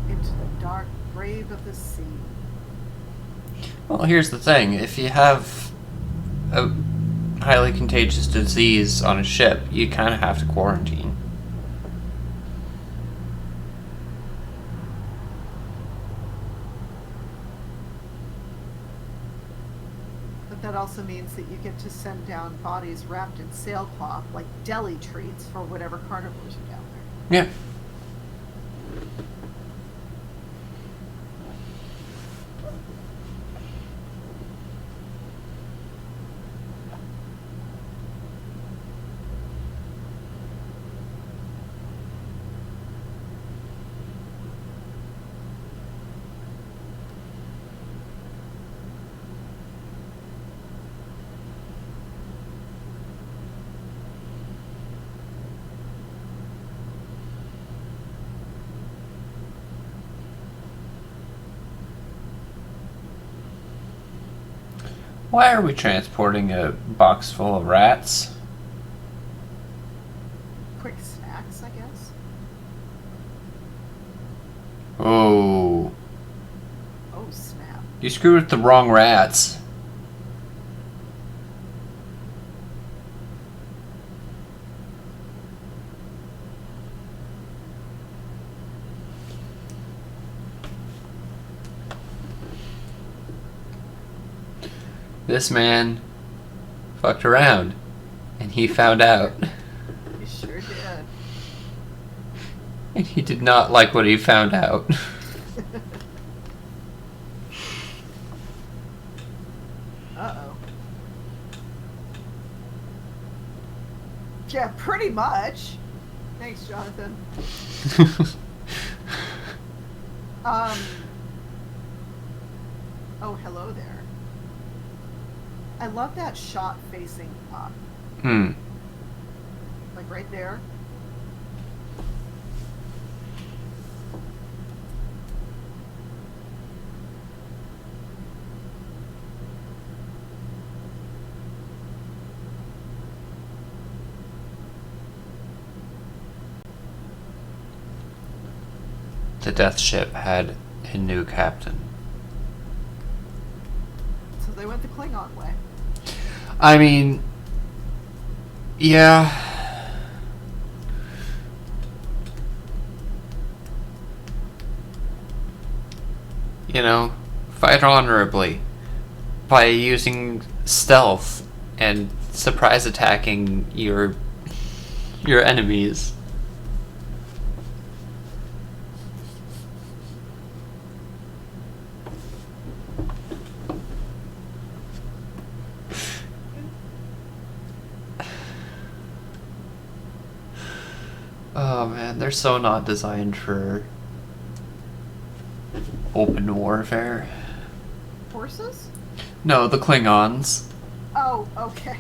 Into the dark grave of the sea. Well, here's the thing. If you have a highly contagious disease on a ship, you kind of have to quarantine. That also means that you get to send down bodies wrapped in sailcloth like deli treats for whatever carnivores are down there. Yeah. Why are we transporting a box full of rats? Quick snacks, I guess. Oh. Oh, snap. You screwed with the wrong rats. This man fucked around, and he found out. You sure did. And he did not like what he found out. Uh-oh. Yeah, pretty much. Thanks, Jonathan. Oh, hello there. I love that shot facing up. Like right there. The death ship had a new captain. So they went the Klingon way. I mean, yeah. You know, fight honorably. by using stealth and surprise attacking your enemies. Oh man, they're so not designed for open warfare. Horses? No, the Klingons. Oh, okay.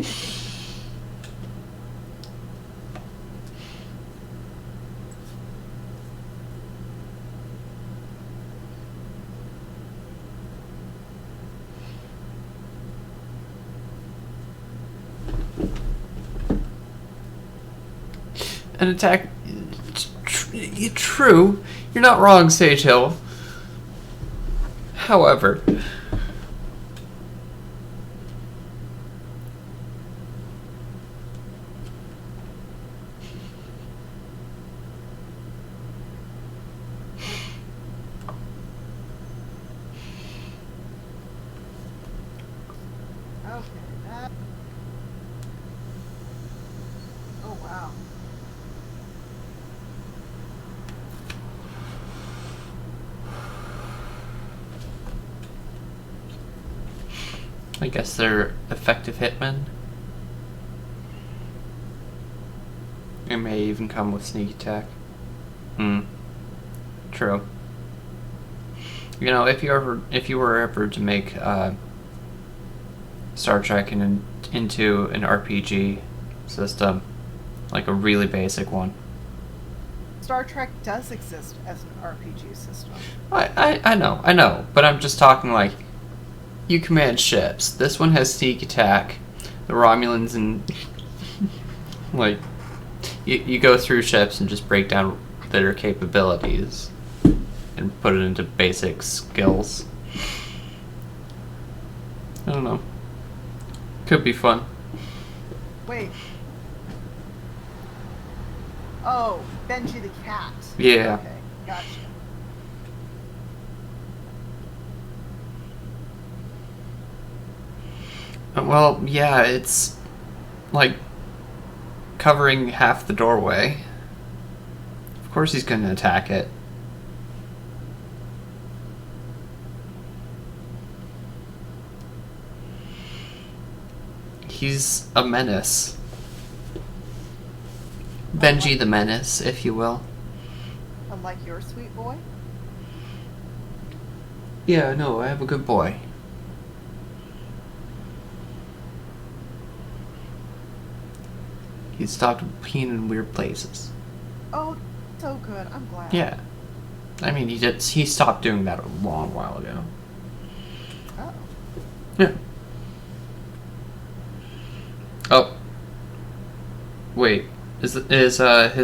An attack. True. You're not wrong, Sage Hill. However. Okay, that... Oh, wow. I guess they're effective hitmen. It may even come with sneak attack. True. You know, if you were ever to make Star Trek into an RPG system, like a really basic one. Star Trek does exist as an RPG system. I know, but I'm just talking like you command ships. This one has sneak attack. The Romulans and like you go through ships and just break down their capabilities and put it into basic skills. I don't know. Could be fun. Wait. Oh, Benji the cat. Yeah. Okay, gotcha. Well, yeah, it's like covering half the doorway. Of course he's gonna attack it. He's a menace. Benji the Menace, if you will. Unlike your sweet boy? Yeah, no, I have a good boy. He stopped peeing in weird places. Oh, so good. I'm glad. Yeah. I mean, he stopped doing that a long while ago. Oh. Yeah. Oh. Wait. Is his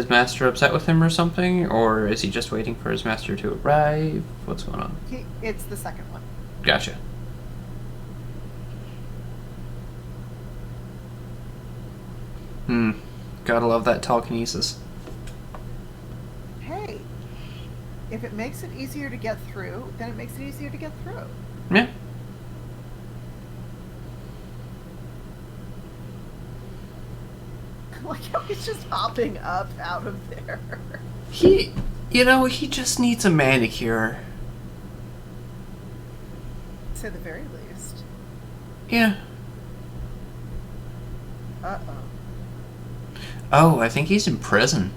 master upset with him or something? Or is he just waiting for his master to arrive? What's going on? It's the second one. Gotcha. Gotta love that telekinesis. Hey, if it makes it easier to get through, then it makes it easier to get through. Yeah. Like how he's just hopping up out of there. He just needs a manicure. To the very least. Yeah. Uh-oh. Oh, I think he's in prison.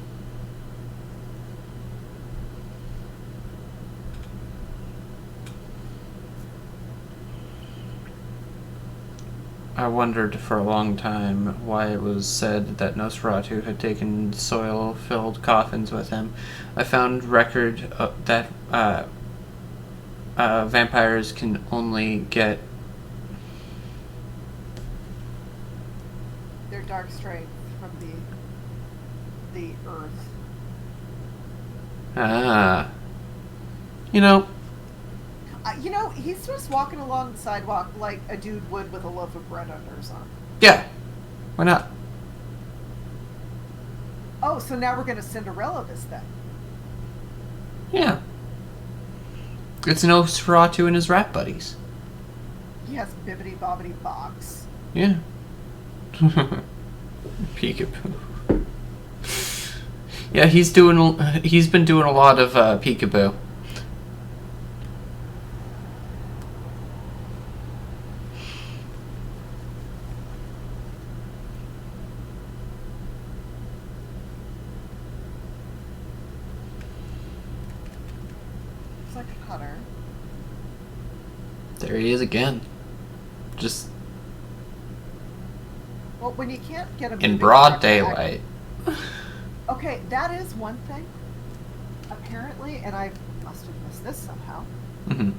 I wondered for a long time why it was said that Nosferatu had taken soil-filled coffins with him. I found record that vampires can only get Their dark strength from the earth. He's just walking along the sidewalk like a dude would with a loaf of bread under his arm. Yeah. Why not? Oh, so now we're going to Cinderella this then. Yeah. It's Nosferatu and his rat buddies. He has bibbity bobbity box. Yeah. Peekaboo. Yeah, he's been doing a lot of peekaboo. It's like a cutter. There he is again. Just Well, when you can't get a in moving broad camera daylight. Okay, that is one thing. Apparently, and I must have missed this somehow. Mm-hmm.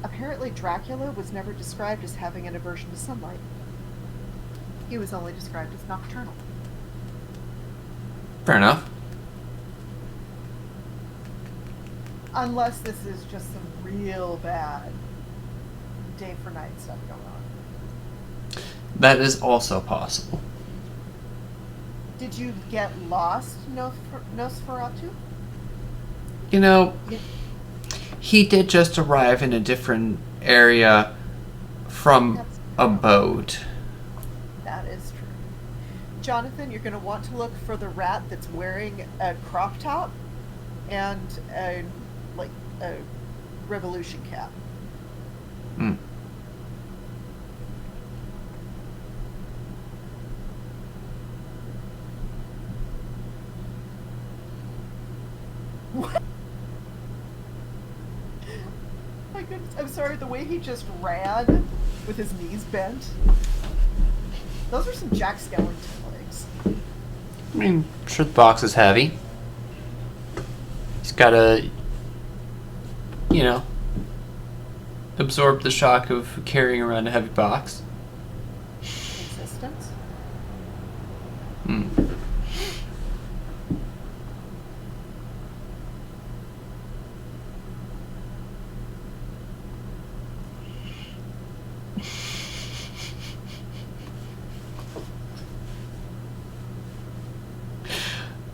Apparently, Dracula was never described as having an aversion to sunlight. He was only described as nocturnal. Fair enough. Unless this is just some real bad day for night stuff going on. That is also possible. Did you get lost, Nosferatu? You know, Yeah. he did just arrive in a different area from That's a boat. That is true. Jonathan, you're going to want to look for the rat that's wearing a crop top and a revolution cap. Hmm. What? My goodness, I'm sorry, the way he just ran with his knees bent. Those are some Jack Skellington legs. I mean, I'm sure the box is heavy. He's got to, absorb the shock of carrying around a heavy box. Resistance. Hmm.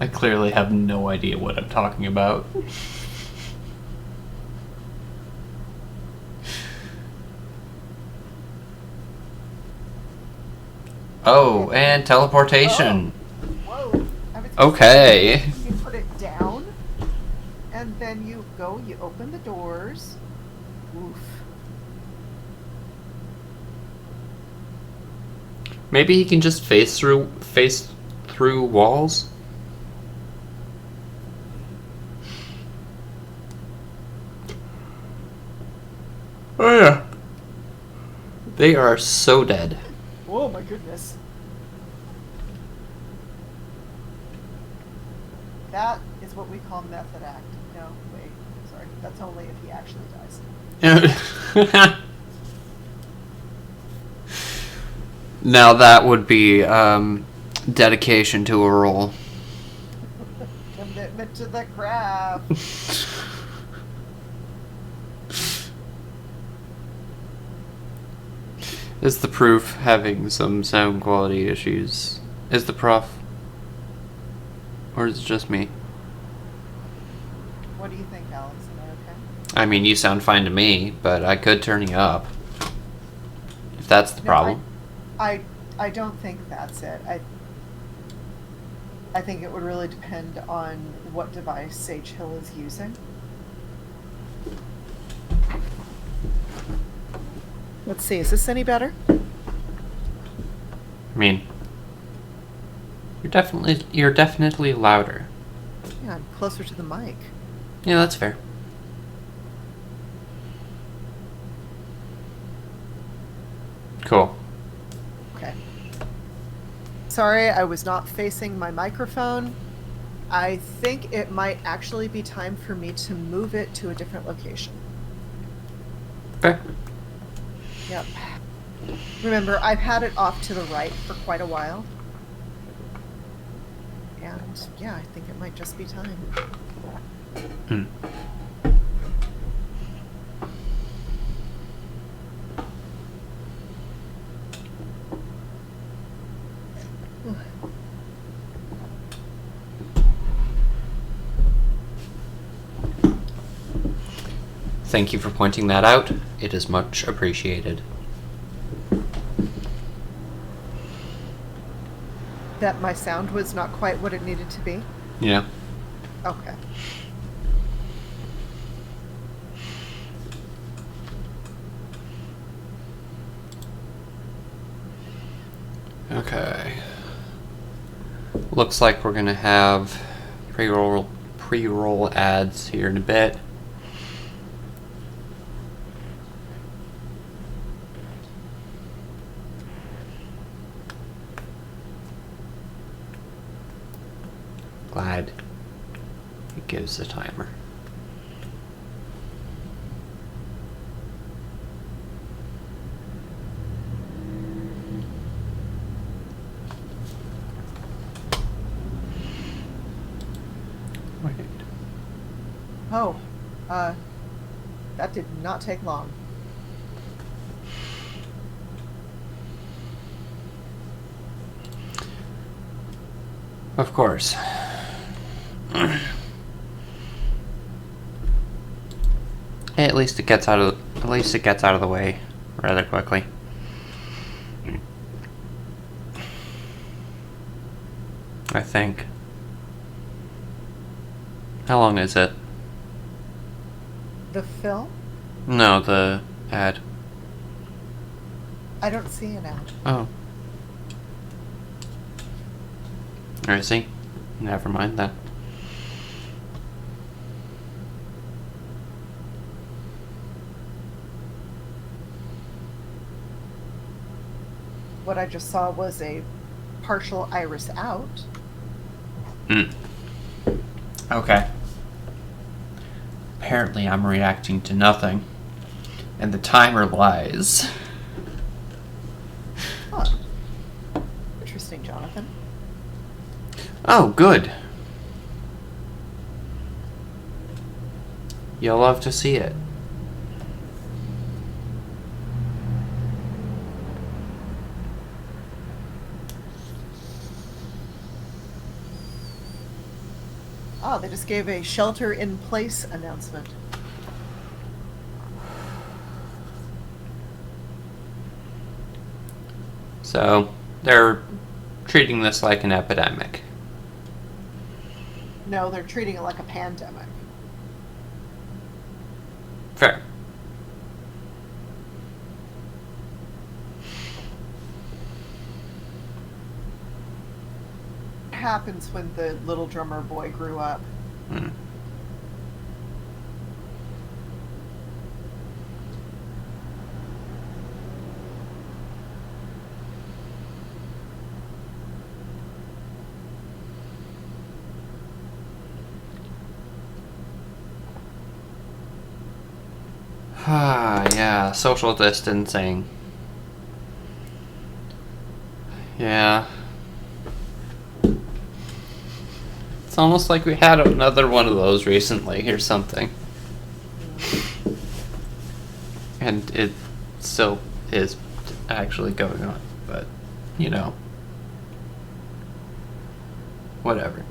I clearly have no idea what I'm talking about. Oh, and teleportation. Whoa. I was Okay. You put it down, and then you open the doors. Oof. Maybe he can just face through walls. Oh yeah. They are so dead. Oh my goodness. That is what we call method act. No, wait. Sorry. That's only if he actually dies. Now that would be dedication to a role. Commitment to the craft. Is the proof having some sound quality issues? Is the prof? Or is it just me? What do you think, Alex? Am I okay? I mean, you sound fine to me, but I could turn you up. If that's the No, problem. I don't think that's it. I think it would really depend on what device Sage Hill is using. Let's see, is this any better? I mean, you're definitely louder. Yeah, I'm closer to the mic. Yeah, that's fair. Cool. Okay. Sorry, I was not facing my microphone. I think it might actually be time for me to move it to a different location. Fair. Yep. Remember, I've had it off to the right for quite a while. And yeah, I think it might just be time. Hmm. Thank you for pointing that out. It is much appreciated. That my sound was not quite what it needed to be? Yeah. Okay. Okay. Looks like we're gonna have pre-roll ads here in a bit. Glad it gives the timer. Wait. Oh, that did not take long. Of course. At least it gets out of the way rather quickly. I think. How long is it? The film? No, the ad. I don't see an ad. Oh. I see. Never mind then. What I just saw was a partial iris out. Okay. Apparently I'm reacting to nothing. And the timer lies. Huh. Interesting, Jonathan. Oh, good. You'll love to see it. Oh, they just gave a shelter-in-place announcement. So, they're treating this like an epidemic. No, they're treating it like a pandemic. Fair. What happens when the little drummer boy grew up? Ah, yeah, social distancing. Yeah. It's almost like we had another one of those recently or something. And it still is actually going on, but, you know. Whatever.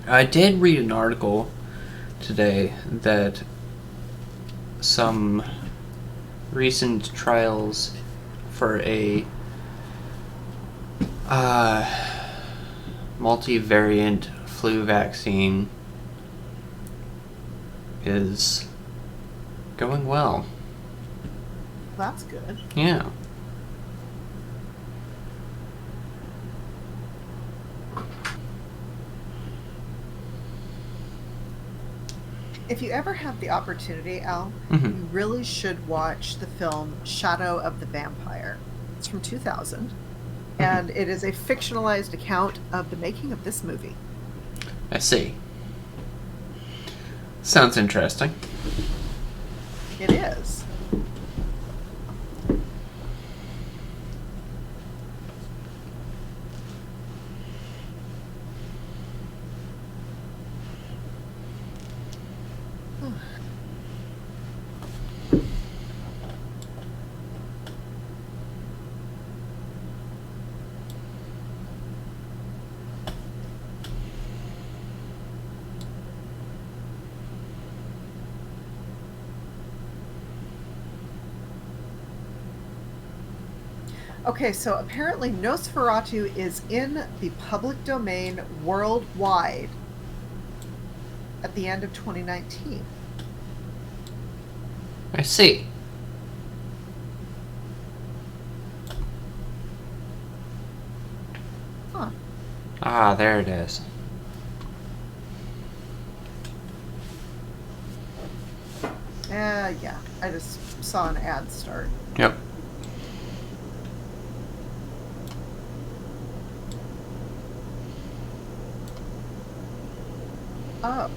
I did read an article today that some recent trials for a multivariant flu vaccine is going well. That's good. Yeah. If you ever have the opportunity, Al, Mhm. you really should watch the film Shadow of the Vampire. It's from 2000, and it is a fictionalized account of the making of this movie. I see. Sounds interesting. It is. Okay, so apparently Nosferatu is in the public domain worldwide at the end of 2019. I see. Huh. Ah, there it is. Yeah, I just saw an ad start. Yep. Oh.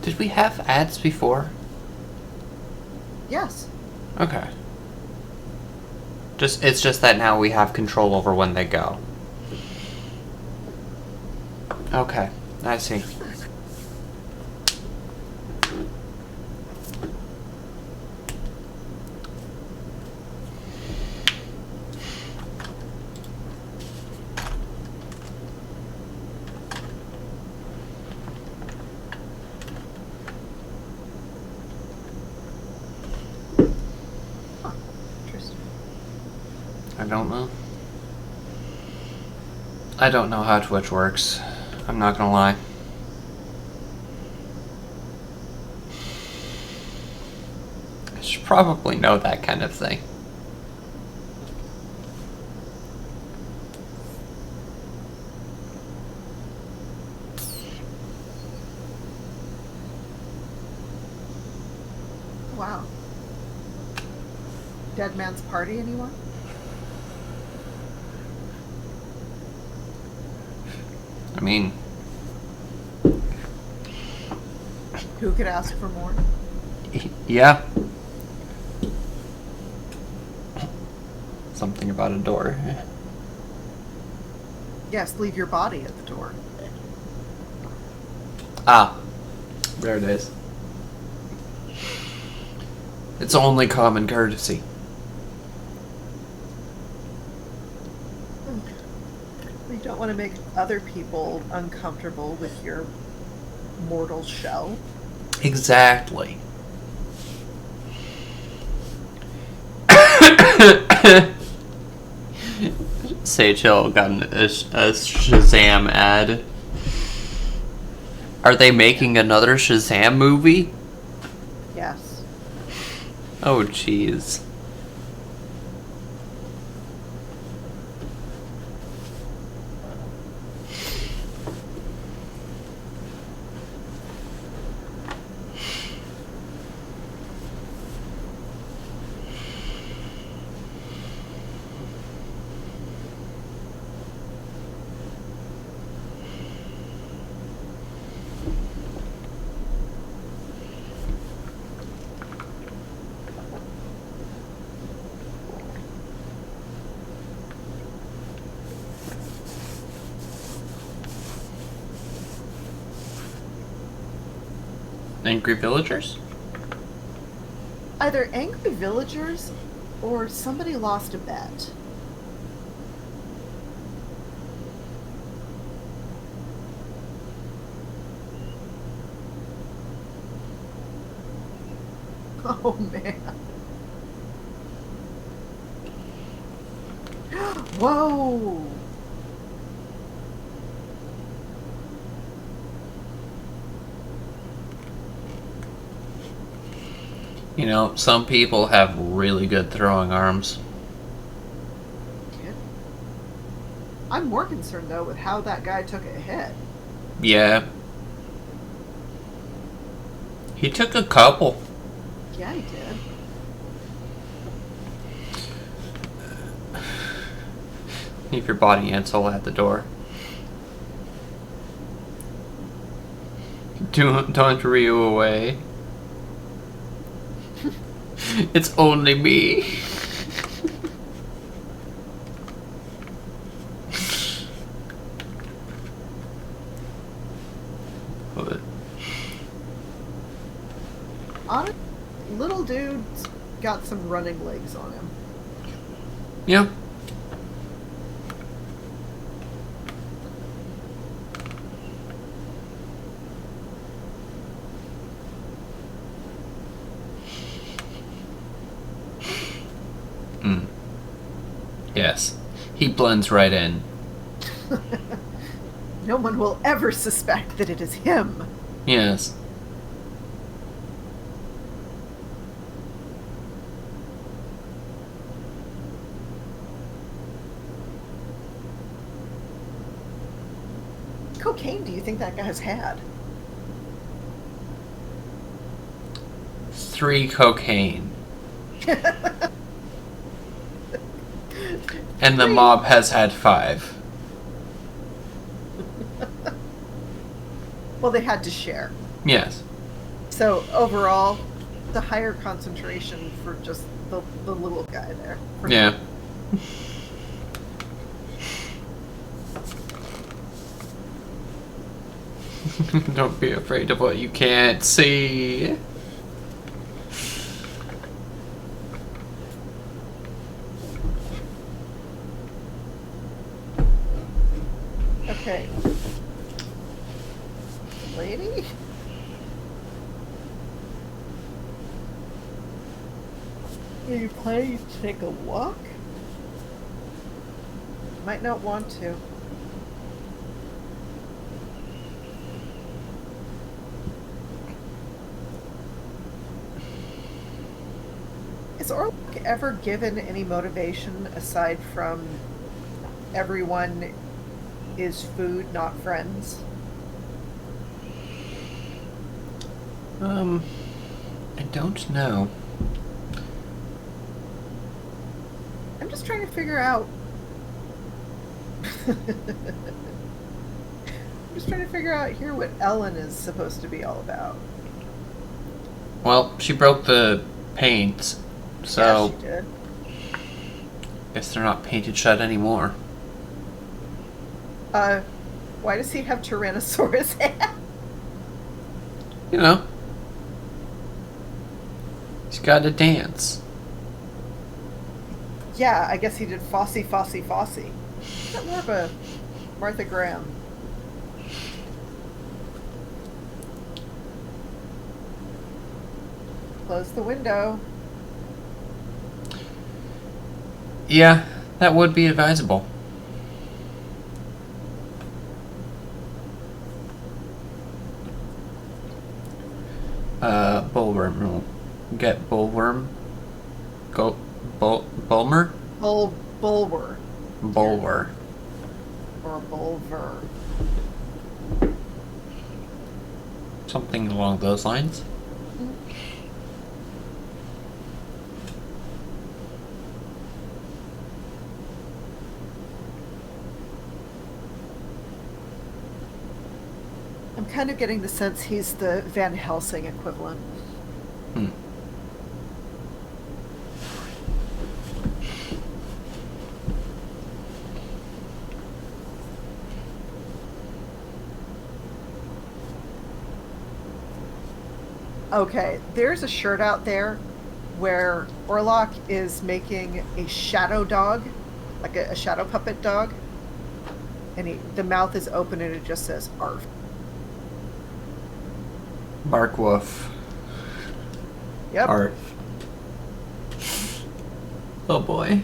Did we have ads before? Yes. Okay. It's just that now we have control over when they go. Okay, I see. Interesting. I don't know. I don't know how Twitch works. I'm not gonna lie. I should probably know that kind of thing. Wow. Dead Man's Party, anyone? I mean, Who could ask for more? yeah. Something about a door. Yes, leave your body at the door. Ah, there it is. It's only common courtesy. You don't want to make other people uncomfortable with your mortal shell. Exactly. Sage Hill got a Shazam ad. Are they making another Shazam movie? Yes. Oh, jeez. Angry villagers? Either angry villagers or somebody lost a bet. Oh man. Whoa! You know, some people have really good throwing arms. I'm more concerned though with how that guy took a hit. Yeah. He took a couple. Yeah, he did. Leave your body and soul at the door. Don't Ryu away. It's only me. Honest, little dudes got some running legs on him. Yeah. Yes. He blends right in. No one will ever suspect that it is him. Yes. Cocaine do you think that guy's had? 3 cocaine. And the mob has had 5. Well, they had to share. Yes. So overall, the higher concentration for just the little guy there. Yeah. Don't be afraid of what you can't see. Okay. Lady? Are you planning to take a walk? Might not want to. Is Orlok ever given any motivation aside from everyone is food, not friends? I don't know. I'm just trying to figure out. I'm just trying to figure out here what Ellen is supposed to be all about. Well, she broke the paint, so Yeah, she did. guess they're not painted shut anymore. Why does he have Tyrannosaurus hat? You know. He's got to dance. Yeah, I guess he did Fosse, Fosse, Fosse. Is that more of a Martha Graham? Close the window. Yeah, that would be advisable. Bullworm. We'll get Bullworm. Go, Bulmer? Bulwer. Bulwer. Or Bulver. Something along those lines. I'm kind of getting the sense he's the Van Helsing equivalent. Okay, there's a shirt out there where Orlok is making a shadow dog, like a shadow puppet dog, and the mouth is open and it just says "arf." Bark Wolf. Yep. Art. Oh boy.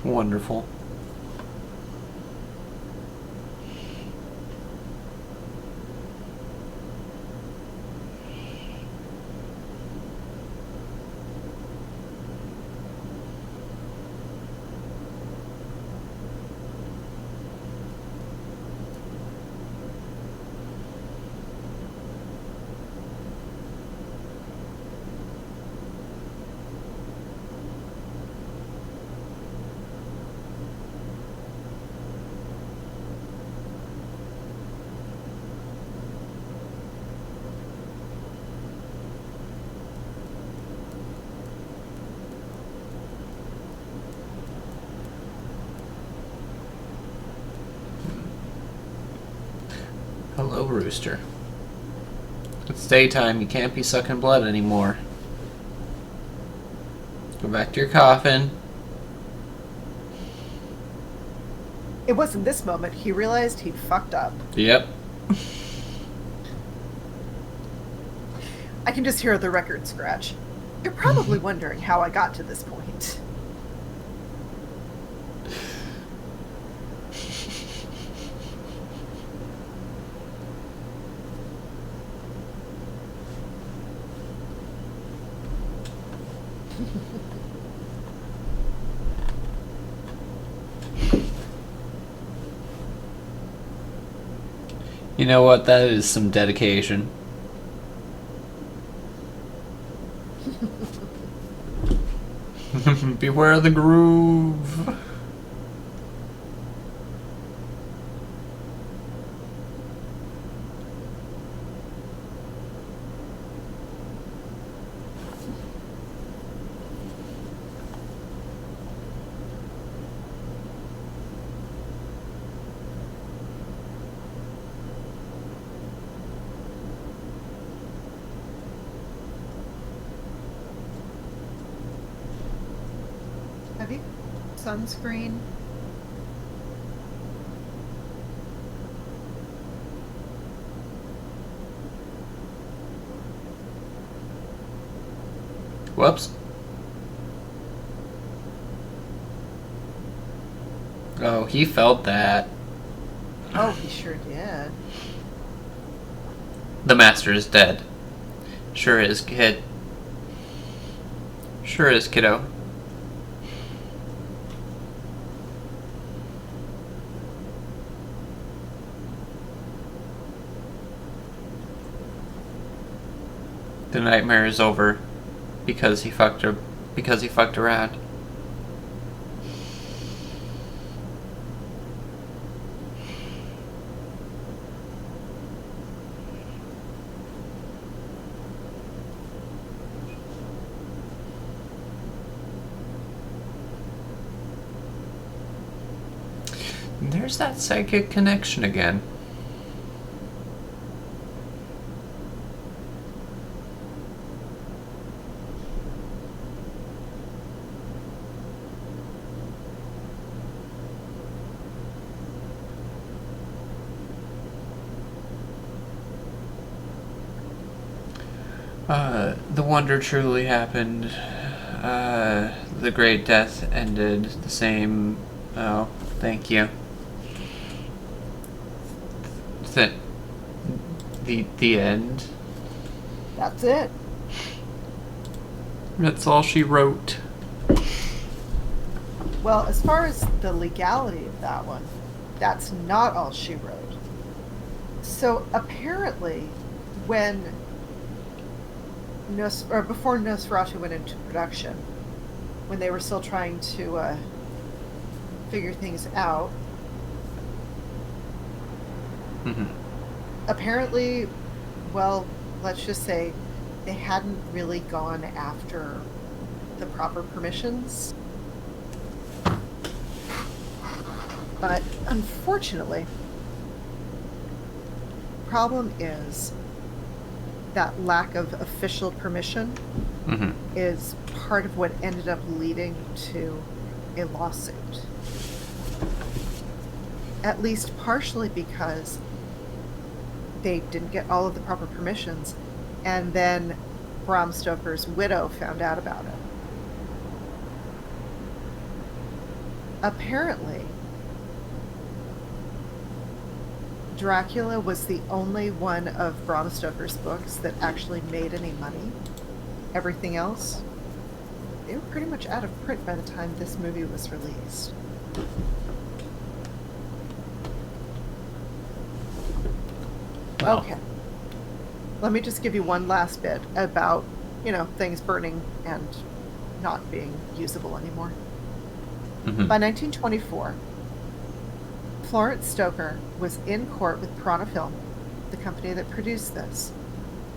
Wonderful. little rooster. It's daytime, you can't be sucking blood anymore. Go back to your coffin. It was in this moment he realized he'd fucked up. Yep. I can just hear the record scratch. You're probably wondering how I got to this point. You know what? That is some dedication. Beware the groove. Have you sunscreen? Whoops. Oh, he felt that. Oh, he sure did. The master is dead. Sure is, kid. Sure is, kiddo. The nightmare is over because he fucked around. And there's that psychic connection again. The wonder truly happened. The great death ended the same. Oh, thank you. The end. That's it. That's all she wrote. Well, as far as the legality of that one, that's not all she wrote. So apparently, when before Nosferatu went into production, when they were still trying to figure things out, apparently, well, let's just say they hadn't really gone after the proper permissions. But unfortunately, the problem is that lack of official permission is part of what ended up leading to a lawsuit. At least partially because they didn't get all of the proper permissions, and then Bram Stoker's widow found out about it. Apparently, Dracula was the only one of Bram Stoker's books that actually made any money. Everything else, they were pretty much out of print by the time this movie was released. Wow. Okay. Let me just give you one last bit about, things burning and not being usable anymore. By 1924, Florence Stoker was in court with Piranha Film, the company that produced this,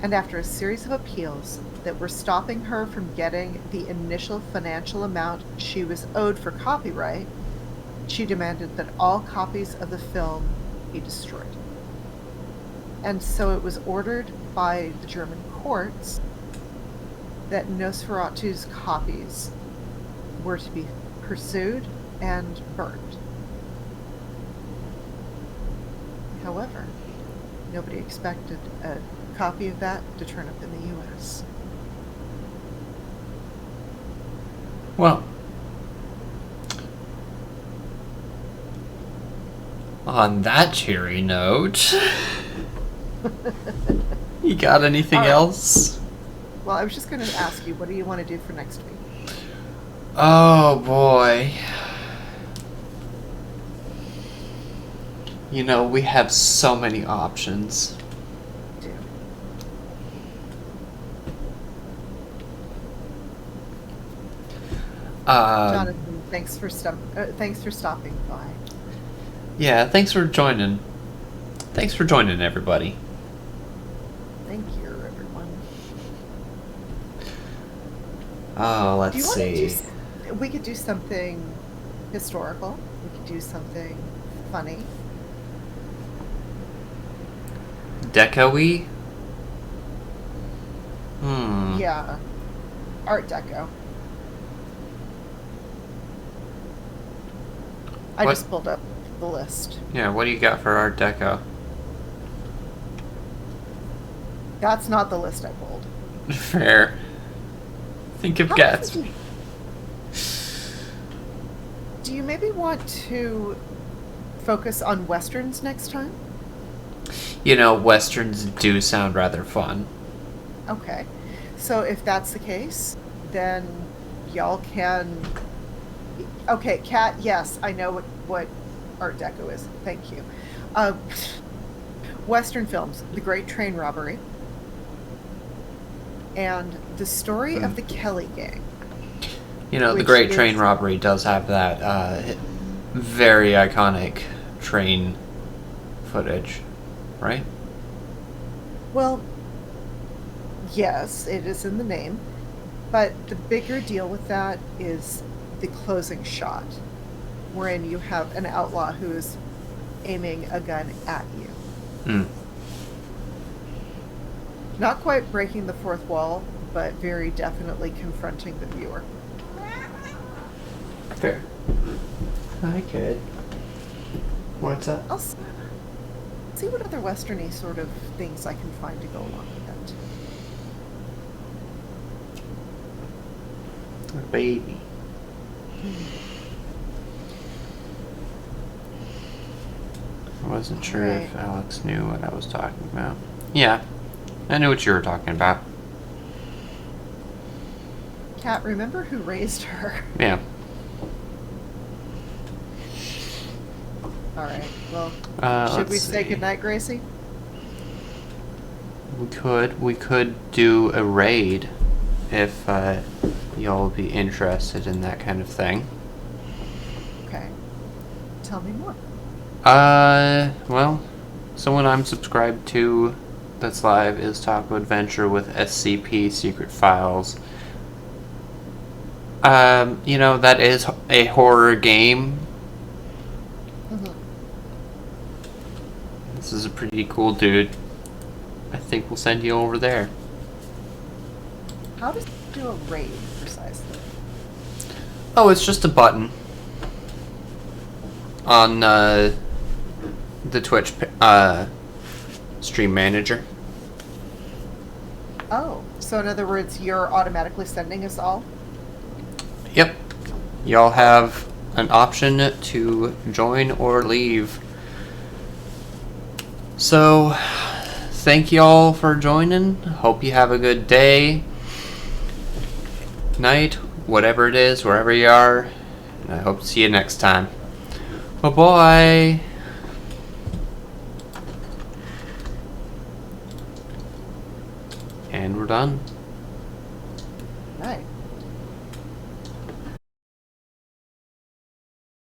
and after a series of appeals that were stopping her from getting the initial financial amount she was owed for copyright, she demanded that all copies of the film be destroyed. And so it was ordered by the German courts that Nosferatu's copies were to be pursued and burned. However, nobody expected a copy of that to turn up in the U.S. Well, on that cheery note, you got anything else? Well, I was just going to ask you, what do you want to do for next week? Oh boy. You know, we have so many options. Do. Jonathan, thanks for stopping by. Yeah, thanks for joining. Thanks for joining, everybody. Thank you, everyone. Oh, let's Do you see. want to we could do something historical. We could do something funny. Deco-y? Yeah. Art Deco. I What? just pulled up the list. Yeah, what do you got for Art Deco? That's not the list I pulled. Fair. Think of How Gats. about do you maybe want to focus on Westerns next time? You know, Westerns do sound rather fun. Okay. So if that's the case, then y'all can... Okay, Kat, yes, I know what Art Deco is. Thank you. Western films, The Great Train Robbery, and The Story of the Kelly Gang. You know, The Which Great is- Train Robbery does have that very iconic train footage, right? Well, yes, it is in the name, but the bigger deal with that is the closing shot, wherein you have an outlaw who is aiming a gun at you. Hmm. Not quite breaking the fourth wall, but very definitely confronting the viewer. Fair. I could. What's that? I'll see what other westerny sort of things I can find to go along with that. Baby. I wasn't sure if Right. Alex knew what I was talking about. Yeah, I knew what you were talking about. Kat, remember who raised her? Yeah. All right. Well, should Let's we say see. goodnight, Gracie? We could do a raid if y'all would be interested in that kind of thing. Okay. Tell me more. Well, someone I'm subscribed to that's live is Taco Adventure with SCP Secret Files. You know, that is a horror game. Mm-hmm. This is a pretty cool dude. I think we'll send you over there. How does it do a raid precisely? Oh, it's just a button on the Twitch stream manager. Oh, so in other words, you're automatically sending us all? Yep. Y'all have an option to join or leave. So, thank y'all for joining. Hope you have a good day, night, whatever it is, wherever you are. And I hope to see you next time. Bye-bye. And we're done.